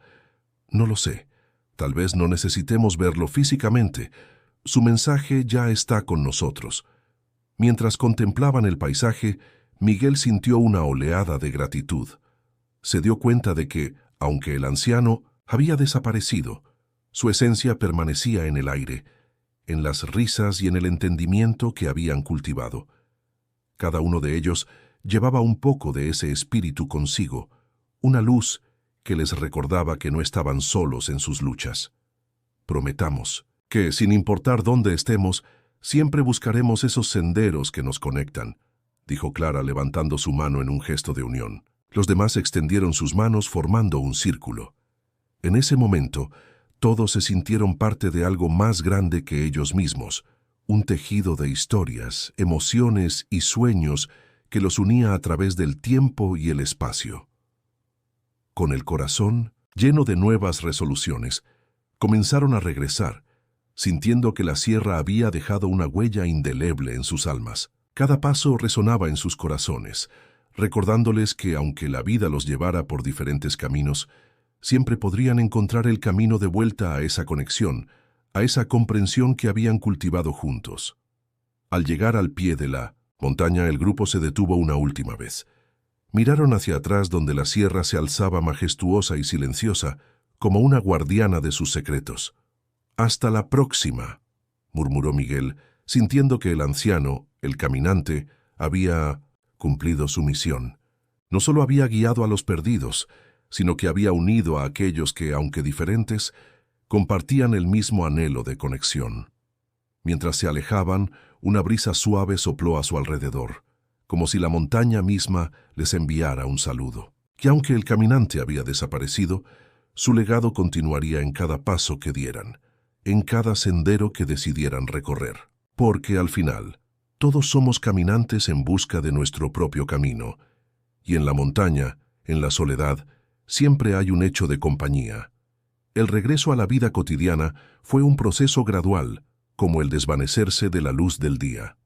Speaker 1: No lo sé. Tal vez no necesitemos verlo físicamente. Su mensaje ya está con nosotros. Mientras contemplaban el paisaje, Miguel sintió una oleada de gratitud. Se dio cuenta de que, aunque el anciano había desaparecido, su esencia permanecía en el aire, en las risas y en el entendimiento que habían cultivado. Cada uno de ellos llevaba un poco de ese espíritu consigo, una luz que les recordaba que no estaban solos en sus luchas. Prometamos que, sin importar dónde estemos, siempre buscaremos esos senderos que nos conectan, dijo Clara levantando su mano en un gesto de unión. Los demás extendieron sus manos formando un círculo. En ese momento, todos se sintieron parte de algo más grande que ellos mismos, un tejido de historias, emociones y sueños que los unía a través del tiempo y el espacio. Con el corazón lleno de nuevas resoluciones, comenzaron a regresar, sintiendo que la sierra había dejado una huella indeleble en sus almas. Cada paso resonaba en sus corazones, recordándoles que aunque la vida los llevara por diferentes caminos, siempre podrían encontrar el camino de vuelta a esa conexión, a esa comprensión que habían cultivado juntos. Al llegar al pie de la montaña, el grupo se detuvo una última vez. Miraron hacia atrás donde la sierra se alzaba majestuosa y silenciosa, como una guardiana de sus secretos. «Hasta la próxima», murmuró Miguel, sintiendo que el anciano, el caminante, había cumplido su misión. No solo había guiado a los perdidos, sino que había unido a aquellos que, aunque diferentes, compartían el mismo anhelo de conexión. Mientras se alejaban, una brisa suave sopló a su alrededor, como si la montaña misma les enviara un saludo. Que aunque el caminante había desaparecido, su legado continuaría en cada paso que dieran, en cada sendero que decidieran recorrer. Porque al final, todos somos caminantes en busca de nuestro propio camino, y en la montaña, en la soledad, siempre hay un hecho de compañía. El regreso a la vida cotidiana fue un proceso gradual, como el desvanecerse de la luz del día.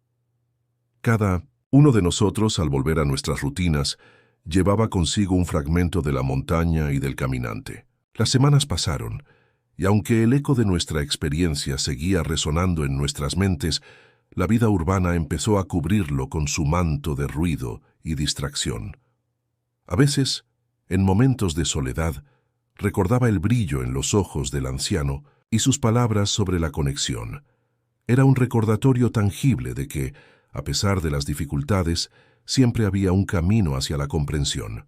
Speaker 1: Cada uno de nosotros, al volver a nuestras rutinas, llevaba consigo un fragmento de la montaña y del caminante. Las semanas pasaron, y aunque el eco de nuestra experiencia seguía resonando en nuestras mentes, la vida urbana empezó a cubrirlo con su manto de ruido y distracción. A veces, en momentos de soledad, recordaba el brillo en los ojos del anciano y sus palabras sobre la conexión. Era un recordatorio tangible de que, a pesar de las dificultades, siempre había un camino hacia la comprensión.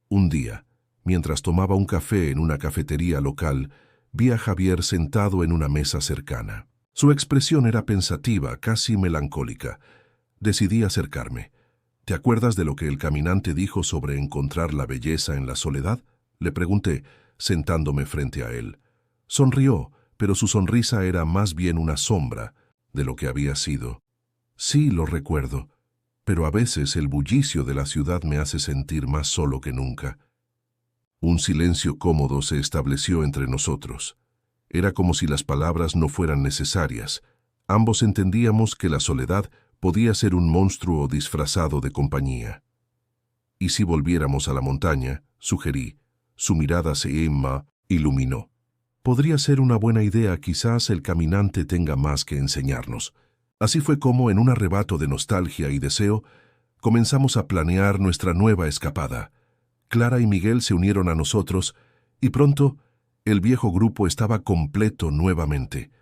Speaker 1: Un día, mientras tomaba un café en una cafetería local, vi a Javier sentado en una mesa cercana. Su expresión era pensativa, casi melancólica. Decidí acercarme. «¿Te acuerdas de lo que el caminante dijo sobre encontrar la belleza en la soledad?», le pregunté, sentándome frente a él. Sonrió, pero su sonrisa era más bien una sombra de lo que había sido. «Sí, lo recuerdo, pero a veces el bullicio de la ciudad me hace sentir más solo que nunca». Un silencio cómodo se estableció entre nosotros. Era como si las palabras no fueran necesarias, Ambos entendíamos que la soledad podía ser un monstruo disfrazado de compañía. ¿Y si volviéramos a la montaña?, sugerí. Su mirada se iluminó. Podría ser una buena idea, quizás el caminante tenga más que enseñarnos. Así fue como, en un arrebato de nostalgia y deseo, comenzamos a planear nuestra nueva escapada. Clara y Miguel se unieron a nosotros, y pronto el viejo grupo estaba completo nuevamente.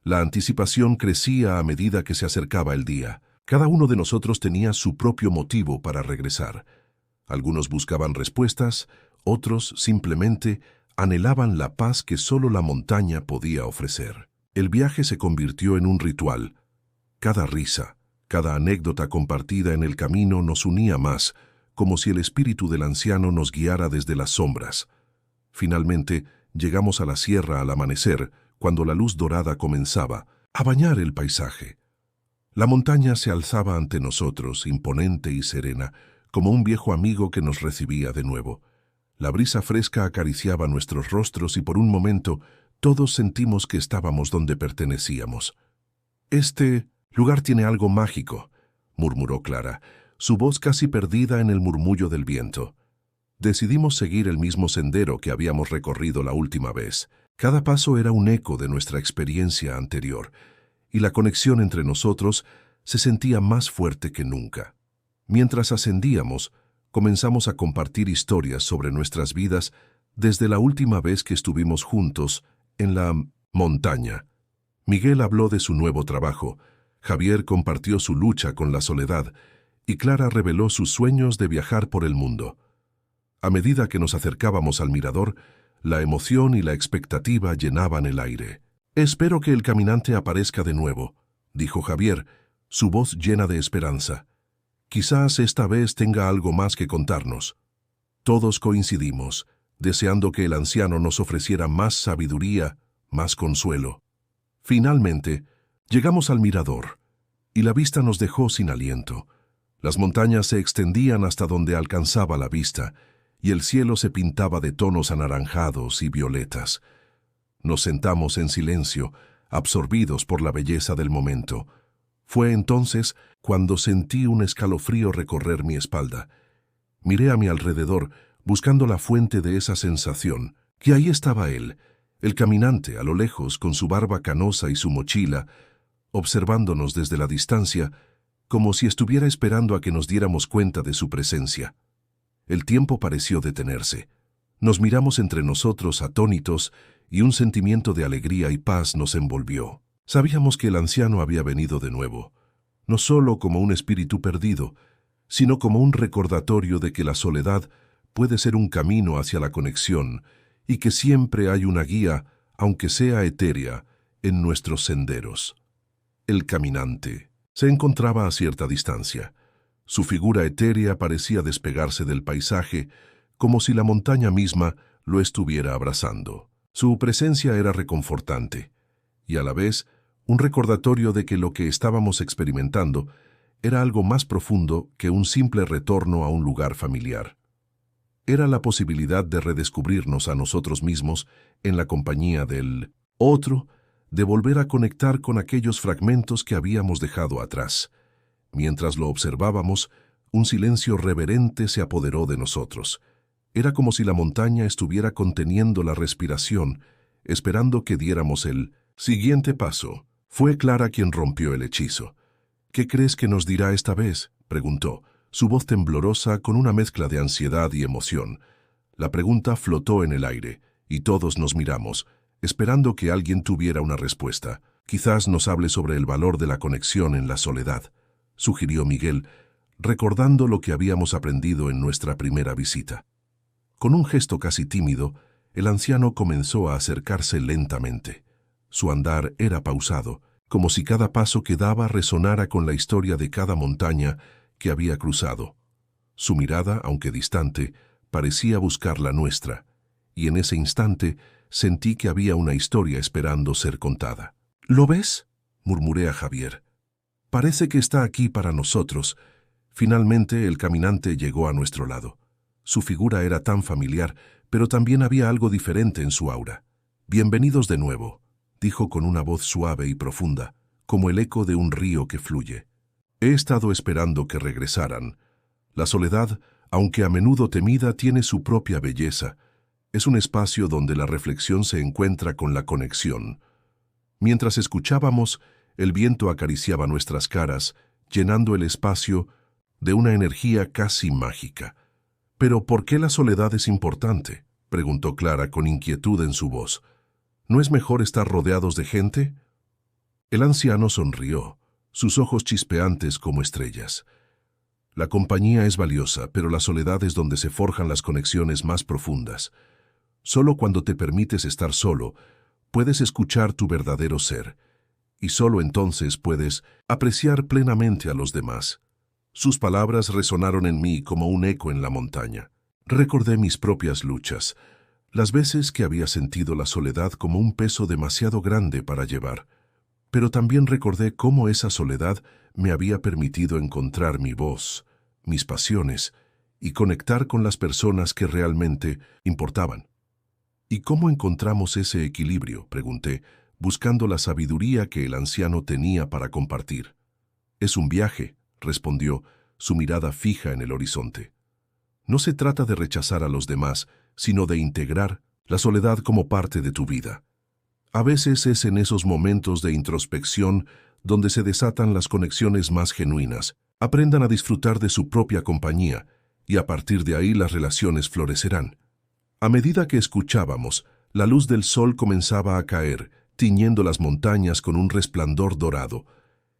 Speaker 1: La anticipación crecía a medida que se acercaba el día. Cada uno de nosotros tenía su propio motivo para regresar. Algunos buscaban respuestas, otros simplemente anhelaban la paz que solo la montaña podía ofrecer. El viaje se convirtió en un ritual. Cada risa, cada anécdota compartida en el camino nos unía más, como si el espíritu del anciano nos guiara desde las sombras. Finalmente, llegamos a la sierra al amanecer, cuando la luz dorada comenzaba a bañar el paisaje. La montaña se alzaba ante nosotros, imponente y serena, como un viejo amigo que nos recibía de nuevo. La brisa fresca acariciaba nuestros rostros y por un momento todos sentimos que estábamos donde pertenecíamos. «Este lugar tiene algo mágico», murmuró Clara, su voz casi perdida en el murmullo del viento. Decidimos seguir el mismo sendero que habíamos recorrido la última vez. Cada paso era un eco de nuestra experiencia anterior, y la conexión entre nosotros se sentía más fuerte que nunca. Mientras ascendíamos, comenzamos a compartir historias sobre nuestras vidas desde la última vez que estuvimos juntos en la montaña. Miguel habló de su nuevo trabajo, Javier compartió su lucha con la soledad y Clara reveló sus sueños de viajar por el mundo. A medida que nos acercábamos al mirador, la emoción y la expectativa llenaban el aire. «Espero que el caminante aparezca de nuevo», dijo Javier, su voz llena de esperanza. «Quizás esta vez tenga algo más que contarnos». Todos coincidimos, deseando que el anciano nos ofreciera más sabiduría, más consuelo. Finalmente, llegamos al mirador, y la vista nos dejó sin aliento. Las montañas se extendían hasta donde alcanzaba la vista, y el cielo se pintaba de tonos anaranjados y violetas. Nos sentamos en silencio, absorbidos por la belleza del momento. Fue entonces cuando sentí un escalofrío recorrer mi espalda. Miré a mi alrededor, buscando la fuente de esa sensación, y ahí estaba él, el caminante a lo lejos con su barba canosa y su mochila, observándonos desde la distancia, como si estuviera esperando a que nos diéramos cuenta de su presencia. El tiempo pareció detenerse. Nos miramos entre nosotros atónitos y un sentimiento de alegría y paz nos envolvió. Sabíamos que el anciano había venido de nuevo, no solo como un espíritu perdido, sino como un recordatorio de que la soledad puede ser un camino hacia la conexión y que siempre hay una guía, aunque sea etérea, en nuestros senderos. El caminante se encontraba a cierta distancia. Su figura etérea parecía despegarse del paisaje, como si la montaña misma lo estuviera abrazando. Su presencia era reconfortante, y a la vez un recordatorio de que lo que estábamos experimentando era algo más profundo que un simple retorno a un lugar familiar. Era la posibilidad de redescubrirnos a nosotros mismos en la compañía del otro, de volver a conectar con aquellos fragmentos que habíamos dejado atrás. Mientras lo observábamos, un silencio reverente se apoderó de nosotros. Era como si la montaña estuviera conteniendo la respiración, esperando que diéramos el siguiente paso. Fue Clara quien rompió el hechizo. «¿Qué crees que nos dirá esta vez?», preguntó, su voz temblorosa con una mezcla de ansiedad y emoción. La pregunta flotó en el aire, y todos nos miramos, esperando que alguien tuviera una respuesta. «Quizás nos hable sobre el valor de la conexión en la soledad», sugirió Miguel, recordando lo que habíamos aprendido en nuestra primera visita. Con un gesto casi tímido, el anciano comenzó a acercarse lentamente. Su andar era pausado, como si cada paso que daba resonara con la historia de cada montaña que había cruzado. Su mirada, aunque distante, parecía buscar la nuestra, y en ese instante sentí que había una historia esperando ser contada. «¿Lo ves?», murmuré a Javier. «Parece que está aquí para nosotros». Finalmente el caminante llegó a nuestro lado. Su figura era tan familiar, pero también había algo diferente en su aura. «Bienvenidos de nuevo», dijo con una voz suave y profunda, como el eco de un río que fluye. He estado esperando que regresaran. La soledad, aunque a menudo temida, tiene su propia belleza. Es un espacio donde la reflexión se encuentra con la conexión. Mientras escuchábamos, el viento acariciaba nuestras caras, llenando el espacio de una energía casi mágica. «¿Pero por qué la soledad es importante?», preguntó Clara con inquietud en su voz. «¿No es mejor estar rodeados de gente?». El anciano sonrió, sus ojos chispeantes como estrellas. «La compañía es valiosa, pero la soledad es donde se forjan las conexiones más profundas. Solo cuando te permites estar solo, puedes escuchar tu verdadero ser, y solo entonces puedes apreciar plenamente a los demás». Sus palabras resonaron en mí como un eco en la montaña. Recordé mis propias luchas, las veces que había sentido la soledad como un peso demasiado grande para llevar. Pero también recordé cómo esa soledad me había permitido encontrar mi voz, mis pasiones, y conectar con las personas que realmente importaban. «¿Y cómo encontramos ese equilibrio?», pregunté, buscando la sabiduría que el anciano tenía para compartir. «Es un viaje», respondió, su mirada fija en el horizonte. «No se trata de rechazar a los demás, sino de integrar la soledad como parte de tu vida. A veces es en esos momentos de introspección donde se desatan las conexiones más genuinas. Aprendan a disfrutar de su propia compañía, y a partir de ahí las relaciones florecerán». A medida que escuchábamos, la luz del sol comenzaba a caer, tiñendo las montañas con un resplandor dorado.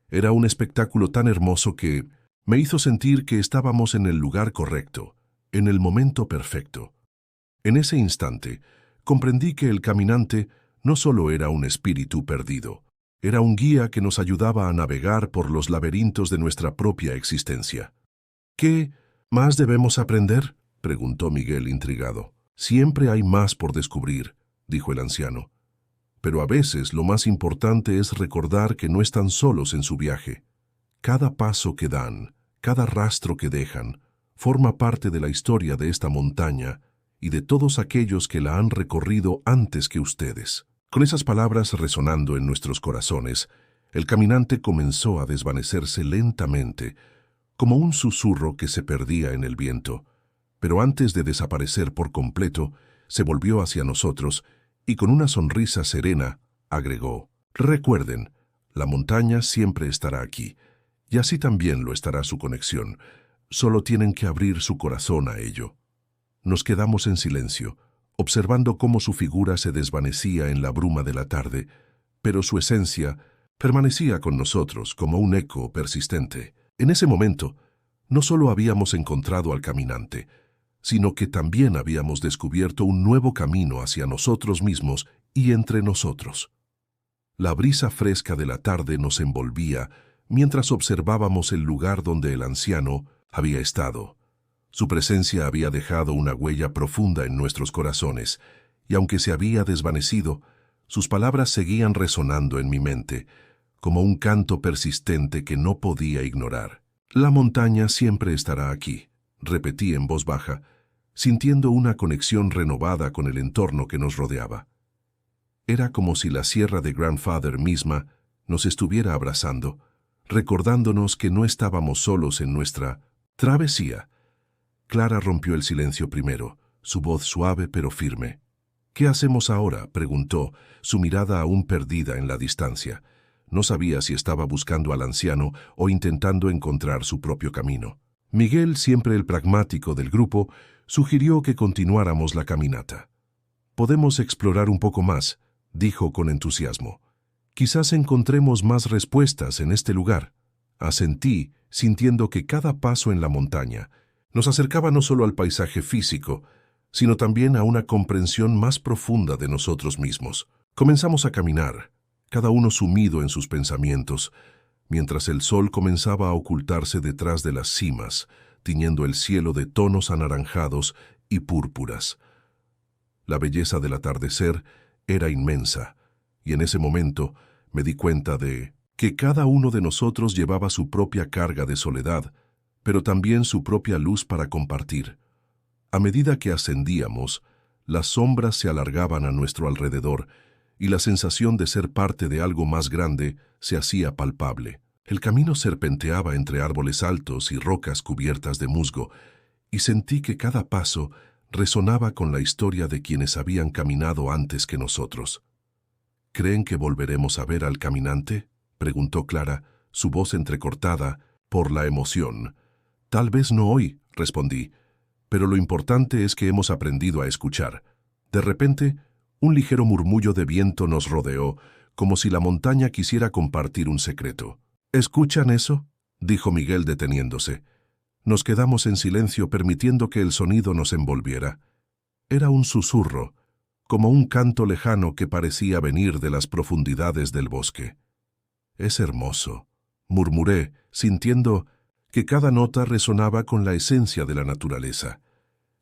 Speaker 1: Era un espectáculo tan hermoso que me hizo sentir que estábamos en el lugar correcto, en el momento perfecto. En ese instante, comprendí que el caminante no solo era un espíritu perdido, era un guía que nos ayudaba a navegar por los laberintos de nuestra propia existencia. «¿Qué más debemos aprender?», preguntó Miguel intrigado. «Siempre hay más por descubrir», dijo el anciano. «Pero a veces lo más importante es recordar que no están solos en su viaje. Cada paso que dan, cada rastro que dejan, forma parte de la historia de esta montaña y de todos aquellos que la han recorrido antes que ustedes». Con esas palabras resonando en nuestros corazones, el caminante comenzó a desvanecerse lentamente, como un susurro que se perdía en el viento. Pero antes de desaparecer por completo, se volvió hacia nosotros y con una sonrisa serena agregó: «Recuerden, la montaña siempre estará aquí, y así también lo estará su conexión. Solo tienen que abrir su corazón a ello». Nos quedamos en silencio, observando cómo su figura se desvanecía en la bruma de la tarde, pero su esencia permanecía con nosotros como un eco persistente. En ese momento, no solo habíamos encontrado al caminante, sino que también habíamos descubierto un nuevo camino hacia nosotros mismos y entre nosotros. La brisa fresca de la tarde nos envolvía mientras observábamos el lugar donde el anciano había estado. Su presencia había dejado una huella profunda en nuestros corazones, y aunque se había desvanecido, sus palabras seguían resonando en mi mente, como un canto persistente que no podía ignorar. «La montaña siempre estará aquí», repetí en voz baja, sintiendo una conexión renovada con el entorno que nos rodeaba. Era como si la sierra de Grandfather misma nos estuviera abrazando, recordándonos que no estábamos solos en nuestra travesía. Clara rompió el silencio primero, su voz suave pero firme. «¿Qué hacemos ahora?», preguntó, su mirada aún perdida en la distancia. No sabía si estaba buscando al anciano o intentando encontrar su propio camino. Miguel, siempre el pragmático del grupo, sugirió que continuáramos la caminata. «Podemos explorar un poco más», dijo con entusiasmo. «Quizás encontremos más respuestas en este lugar». Asentí, sintiendo que cada paso en la montaña nos acercaba no solo al paisaje físico, sino también a una comprensión más profunda de nosotros mismos. Comenzamos a caminar, cada uno sumido en sus pensamientos, mientras el sol comenzaba a ocultarse detrás de las cimas, tiñendo el cielo de tonos anaranjados y púrpuras. La belleza del atardecer era inmensa, y en ese momento me di cuenta de que cada uno de nosotros llevaba su propia carga de soledad, pero también su propia luz para compartir. A medida que ascendíamos, las sombras se alargaban a nuestro alrededor, y la sensación de ser parte de algo más grande se hacía palpable. El camino serpenteaba entre árboles altos y rocas cubiertas de musgo, y sentí que cada paso resonaba con la historia de quienes habían caminado antes que nosotros. ¿Creen que volveremos a ver al caminante?, preguntó Clara, su voz entrecortada por la emoción. Tal vez no hoy, respondí, pero lo importante es que hemos aprendido a escuchar. De repente, un ligero murmullo de viento nos rodeó, como si la montaña quisiera compartir un secreto. ¿Escuchan eso?, dijo Miguel deteniéndose. Nos quedamos en silencio permitiendo que el sonido nos envolviera. Era un susurro, como un canto lejano que parecía venir de las profundidades del bosque. «Es hermoso», murmuré, sintiendo que cada nota resonaba con la esencia de la naturaleza.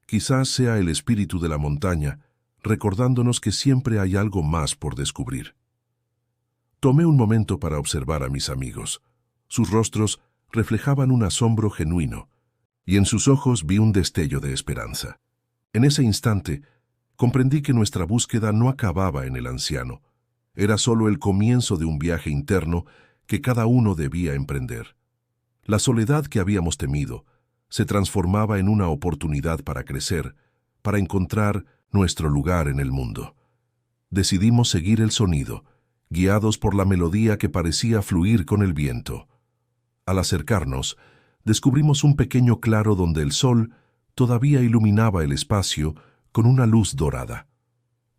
Speaker 1: Quizás sea el espíritu de la montaña, recordándonos que siempre hay algo más por descubrir. Tomé un momento para observar a mis amigos. Sus rostros reflejaban un asombro genuino, y en sus ojos vi un destello de esperanza. En ese instante, comprendí que nuestra búsqueda no acababa en el anciano. Era solo el comienzo de un viaje interno que cada uno debía emprender. La soledad que habíamos temido se transformaba en una oportunidad para crecer, para encontrar nuestro lugar en el mundo. Decidimos seguir el sonido, guiados por la melodía que parecía fluir con el viento. Al acercarnos, descubrimos un pequeño claro donde el sol todavía iluminaba el espacio con una luz dorada.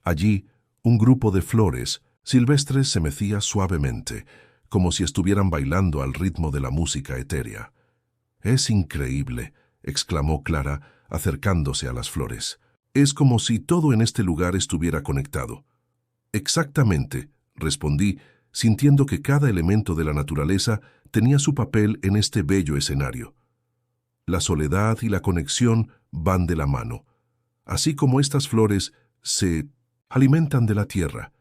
Speaker 1: Allí, un grupo de flores silvestres se mecía suavemente, como si estuvieran bailando al ritmo de la música etérea. «Es increíble», exclamó Clara, acercándose a las flores. «Es como si todo en este lugar estuviera conectado». «Exactamente», respondí, sintiendo que cada elemento de la naturaleza tenía su papel en este bello escenario. La soledad y la conexión van de la mano. Así como estas flores se alimentan de la tierra,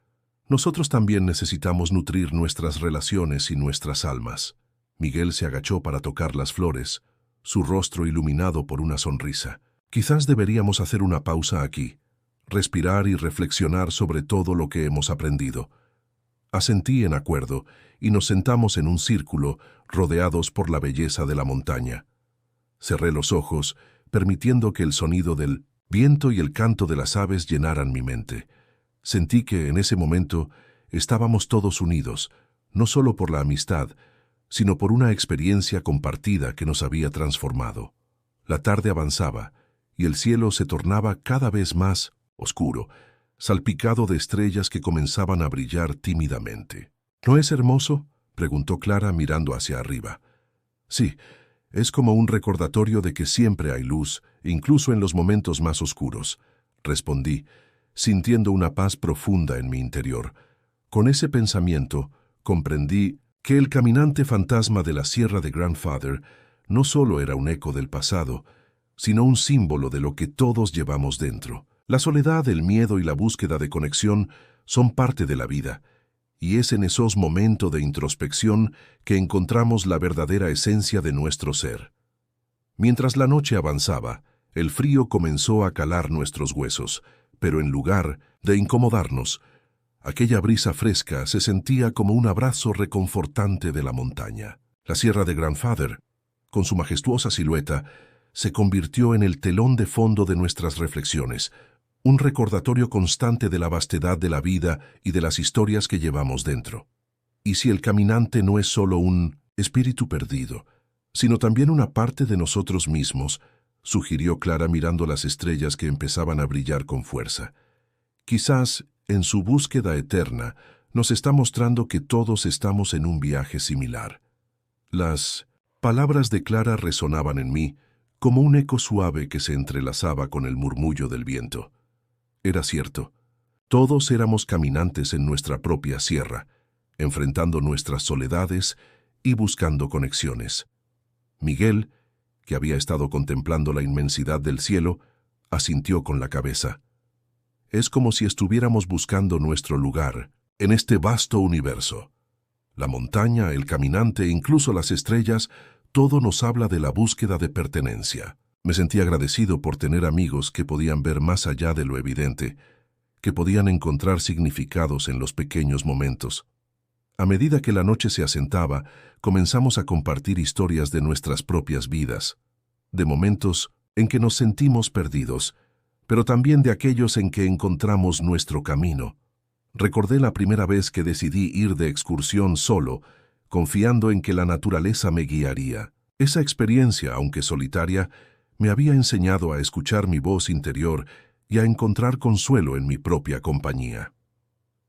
Speaker 1: nosotros también necesitamos nutrir nuestras relaciones y nuestras almas. Miguel se agachó para tocar las flores, su rostro iluminado por una sonrisa. Quizás deberíamos hacer una pausa aquí, respirar y reflexionar sobre todo lo que hemos aprendido. Asentí en acuerdo y nos sentamos en un círculo, rodeados por la belleza de la montaña. Cerré los ojos, permitiendo que el sonido del viento y el canto de las aves llenaran mi mente. Sentí que en ese momento estábamos todos unidos, no solo por la amistad, sino por una experiencia compartida que nos había transformado. La tarde avanzaba y el cielo se tornaba cada vez más oscuro, salpicado de estrellas que comenzaban a brillar tímidamente. «¿No es hermoso?», preguntó Clara mirando hacia arriba. «Sí, es como un recordatorio de que siempre hay luz, incluso en los momentos más oscuros», respondí, sintiendo una paz profunda en mi interior. Con ese pensamiento, comprendí que el caminante fantasma de la Sierra de Grandfather no solo era un eco del pasado, sino un símbolo de lo que todos llevamos dentro. La soledad, el miedo y la búsqueda de conexión son parte de la vida, y es en esos momentos de introspección que encontramos la verdadera esencia de nuestro ser. Mientras la noche avanzaba, el frío comenzó a calar nuestros huesos, pero en lugar de incomodarnos, aquella brisa fresca se sentía como un abrazo reconfortante de la montaña. La Sierra de Grandfather, con su majestuosa silueta, se convirtió en el telón de fondo de nuestras reflexiones, un recordatorio constante de la vastedad de la vida y de las historias que llevamos dentro. Y si el caminante no es solo un espíritu perdido, sino también una parte de nosotros mismos, sugirió Clara mirando las estrellas que empezaban a brillar con fuerza. Quizás, en su búsqueda eterna, nos está mostrando que todos estamos en un viaje similar. Las palabras de Clara resonaban en mí, como un eco suave que se entrelazaba con el murmullo del viento. Era cierto, todos éramos caminantes en nuestra propia sierra, enfrentando nuestras soledades y buscando conexiones. Miguel, que había estado contemplando la inmensidad del cielo, asintió con la cabeza. Es como si estuviéramos buscando nuestro lugar en este vasto universo. La montaña, el caminante e incluso las estrellas, todo nos habla de la búsqueda de pertenencia. Me sentí agradecido por tener amigos que podían ver más allá de lo evidente, que podían encontrar significados en los pequeños momentos. A medida que la noche se asentaba, comenzamos a compartir historias de nuestras propias vidas, de momentos en que nos sentimos perdidos, pero también de aquellos en que encontramos nuestro camino. Recordé la primera vez que decidí ir de excursión solo, confiando en que la naturaleza me guiaría. Esa experiencia, aunque solitaria, me había enseñado a escuchar mi voz interior y a encontrar consuelo en mi propia compañía.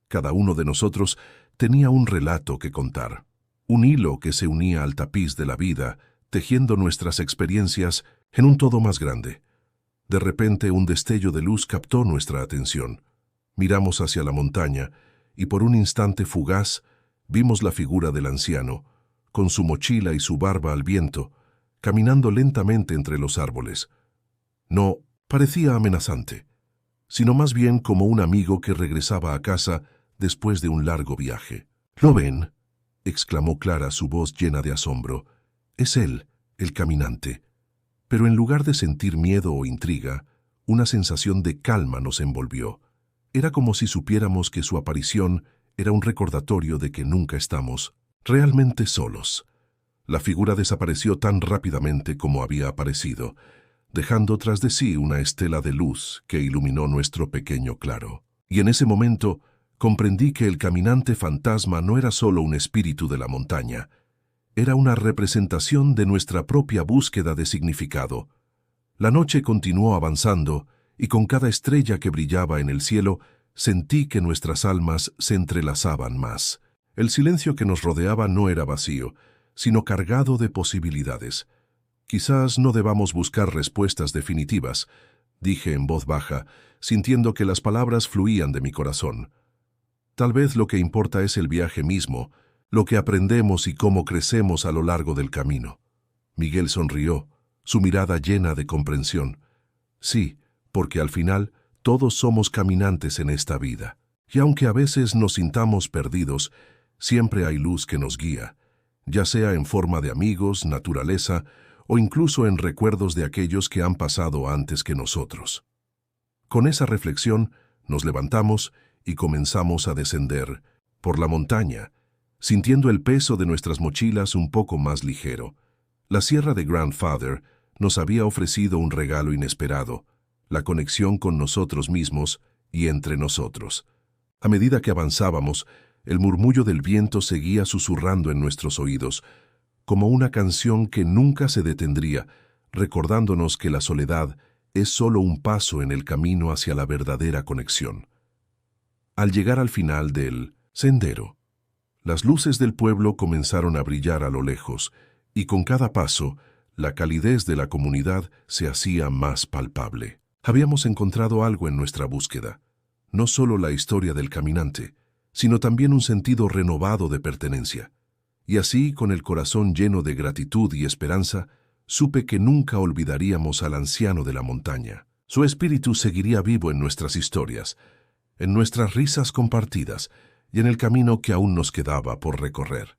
Speaker 1: Cada uno de nosotros tenía un relato que contar, un hilo que se unía al tapiz de la vida, tejiendo nuestras experiencias en un todo más grande. De repente, un destello de luz captó nuestra atención. Miramos hacia la montaña y por un instante fugaz vimos la figura del anciano, con su mochila y su barba al viento, caminando lentamente entre los árboles. No parecía amenazante, sino más bien como un amigo que regresaba a casa después de un largo viaje. «¿Lo ven?», exclamó Clara, su voz llena de asombro. «Es él, el caminante». Pero en lugar de sentir miedo o intriga, una sensación de calma nos envolvió. Era como si supiéramos que su aparición era un recordatorio de que nunca estamos realmente solos. La figura desapareció tan rápidamente como había aparecido, dejando tras de sí una estela de luz que iluminó nuestro pequeño claro. Y en ese momento comprendí que el caminante fantasma no era solo un espíritu de la montaña, era una representación de nuestra propia búsqueda de significado. La noche continuó avanzando, y con cada estrella que brillaba en el cielo, sentí que nuestras almas se entrelazaban más. El silencio que nos rodeaba no era vacío, sino cargado de posibilidades. «Quizás no debamos buscar respuestas definitivas», dije en voz baja, sintiendo que las palabras fluían de mi corazón. «Tal vez lo que importa es el viaje mismo, lo que aprendemos y cómo crecemos a lo largo del camino». Miguel sonrió, su mirada llena de comprensión. «Sí, porque al final todos somos caminantes en esta vida. Y aunque a veces nos sintamos perdidos, siempre hay luz que nos guía, ya sea en forma de amigos, naturaleza o incluso en recuerdos de aquellos que han pasado antes que nosotros». Con esa reflexión nos levantamos y comenzamos a descender por la montaña, sintiendo el peso de nuestras mochilas un poco más ligero. La sierra de Grandfather nos había ofrecido un regalo inesperado, la conexión con nosotros mismos y entre nosotros. A medida que avanzábamos, el murmullo del viento seguía susurrando en nuestros oídos, como una canción que nunca se detendría, recordándonos que la soledad es solo un paso en el camino hacia la verdadera conexión. Al llegar al final del sendero, las luces del pueblo comenzaron a brillar a lo lejos, y con cada paso, la calidez de la comunidad se hacía más palpable. Habíamos encontrado algo en nuestra búsqueda, no solo la historia del caminante, sino también un sentido renovado de pertenencia. Y así, con el corazón lleno de gratitud y esperanza, supe que nunca olvidaríamos al anciano de la montaña. Su espíritu seguiría vivo en nuestras historias, en nuestras risas compartidas y en el camino que aún nos quedaba por recorrer.